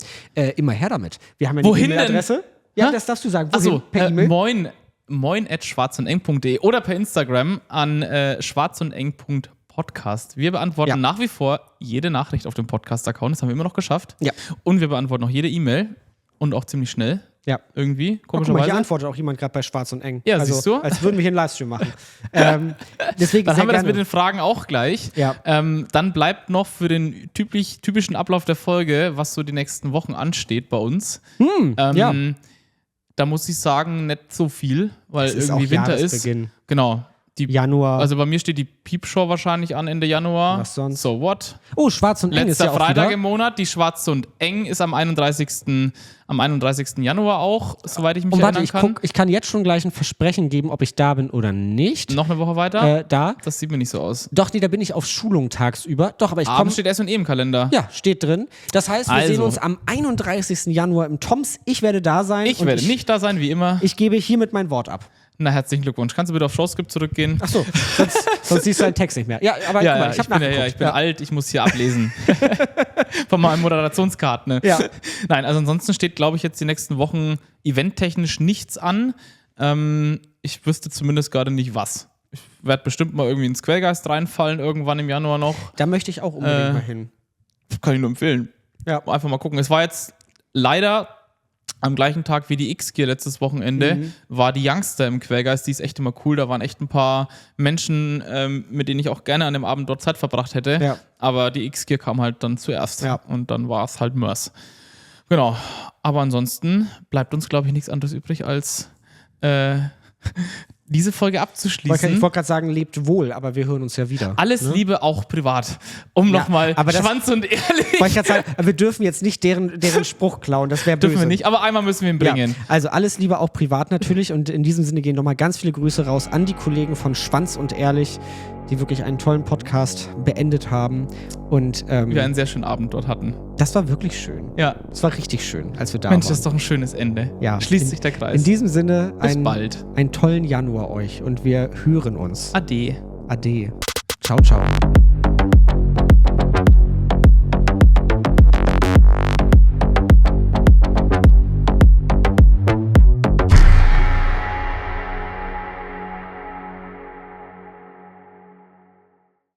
immer her damit. Wir haben ja eine E-Mail-Adresse. Ja, das darfst du sagen. Achso, per E-Mail? moin@schwarzundeng.de oder per Instagram an schwarzundeng.podcast. Wir beantworten nach wie vor jede Nachricht auf dem Podcast-Account. Das haben wir immer noch geschafft. Ja. Und wir beantworten auch jede E-Mail und auch ziemlich schnell. Ja. Irgendwie, komischerweise. Guck mal, hier antwortet auch jemand gerade bei Schwarz und Eng. Ja, also, siehst du? Als würden wir hier einen Livestream machen. Deswegen dann haben wir das mit den Fragen auch gleich. Ja. Dann bleibt noch für den typischen Ablauf der Folge, was so die nächsten Wochen ansteht bei uns. Da muss ich sagen, nicht so viel, weil irgendwie Winter ist. Genau. Januar. Also bei mir steht die Piepshow wahrscheinlich an Ende Januar. Was sonst? So what? Oh, Schwarz und Eng ist ja auch Freitag wieder. Im Monat. Die Schwarz und Eng ist am 31. Januar auch, soweit ich mich erinnern kann. Ich kann jetzt schon gleich ein Versprechen geben, ob ich da bin oder nicht. Noch eine Woche weiter? Da. Das sieht mir nicht so aus. Doch, nee, da bin ich auf Schulung tagsüber. Doch, aber ich komme. Abends steht S&E im Kalender. Ja, steht drin. Das heißt, wir sehen uns am 31. Januar im Toms. Ich werde da sein. Ich werde nicht da sein, wie immer. Ich gebe hiermit mein Wort ab. Na, herzlichen Glückwunsch. Kannst du bitte auf Showscript zurückgehen? Achso, sonst siehst du deinen Text nicht mehr. Ja, aber guck mal, ich habe nachgeguckt. Ich bin alt, ich muss hier ablesen. Von meinem Moderationskarten. Ne? Ja. Nein, also ansonsten steht, glaube ich, jetzt die nächsten Wochen eventtechnisch nichts an. Ich wüsste zumindest gerade nicht was. Ich werde bestimmt mal irgendwie ins Quellgeist reinfallen, irgendwann im Januar noch. Da möchte ich auch unbedingt mal hin. Kann ich nur empfehlen. Ja. Einfach mal gucken. Es war jetzt leider am gleichen Tag wie die X-Gear letztes Wochenende war die Youngster im Quellgeist. Die ist echt immer cool. Da waren echt ein paar Menschen, mit denen ich auch gerne an dem Abend dort Zeit verbracht hätte. Ja. Aber die X-Gear kam halt dann zuerst. Ja. Und dann war es halt Mörs. Genau. Aber ansonsten bleibt uns, glaube ich, nichts anderes übrig, als diese Folge abzuschließen. Ich wollte gerade sagen, lebt wohl, aber wir hören uns ja wieder. Alles Liebe auch privat. Nochmal Schwanz und ehrlich. Wollte ich gerade sagen, wir dürfen jetzt nicht deren Spruch klauen, das wäre böse. Dürfen wir nicht, aber einmal müssen wir ihn bringen. Ja, also alles Liebe auch privat natürlich und in diesem Sinne gehen nochmal ganz viele Grüße raus an die Kollegen von Schwanz und Ehrlich, die wirklich einen tollen Podcast beendet haben und wir einen sehr schönen Abend dort hatten. Das war wirklich schön. Ja. Das war richtig schön, als wir da Mensch, waren. das ist doch ein schönes Ende. Ja. Schließt sich der Kreis. In diesem Sinne Bis bald. einen tollen Januar euch und wir hören uns. Ade. Ade. Ciao, ciao.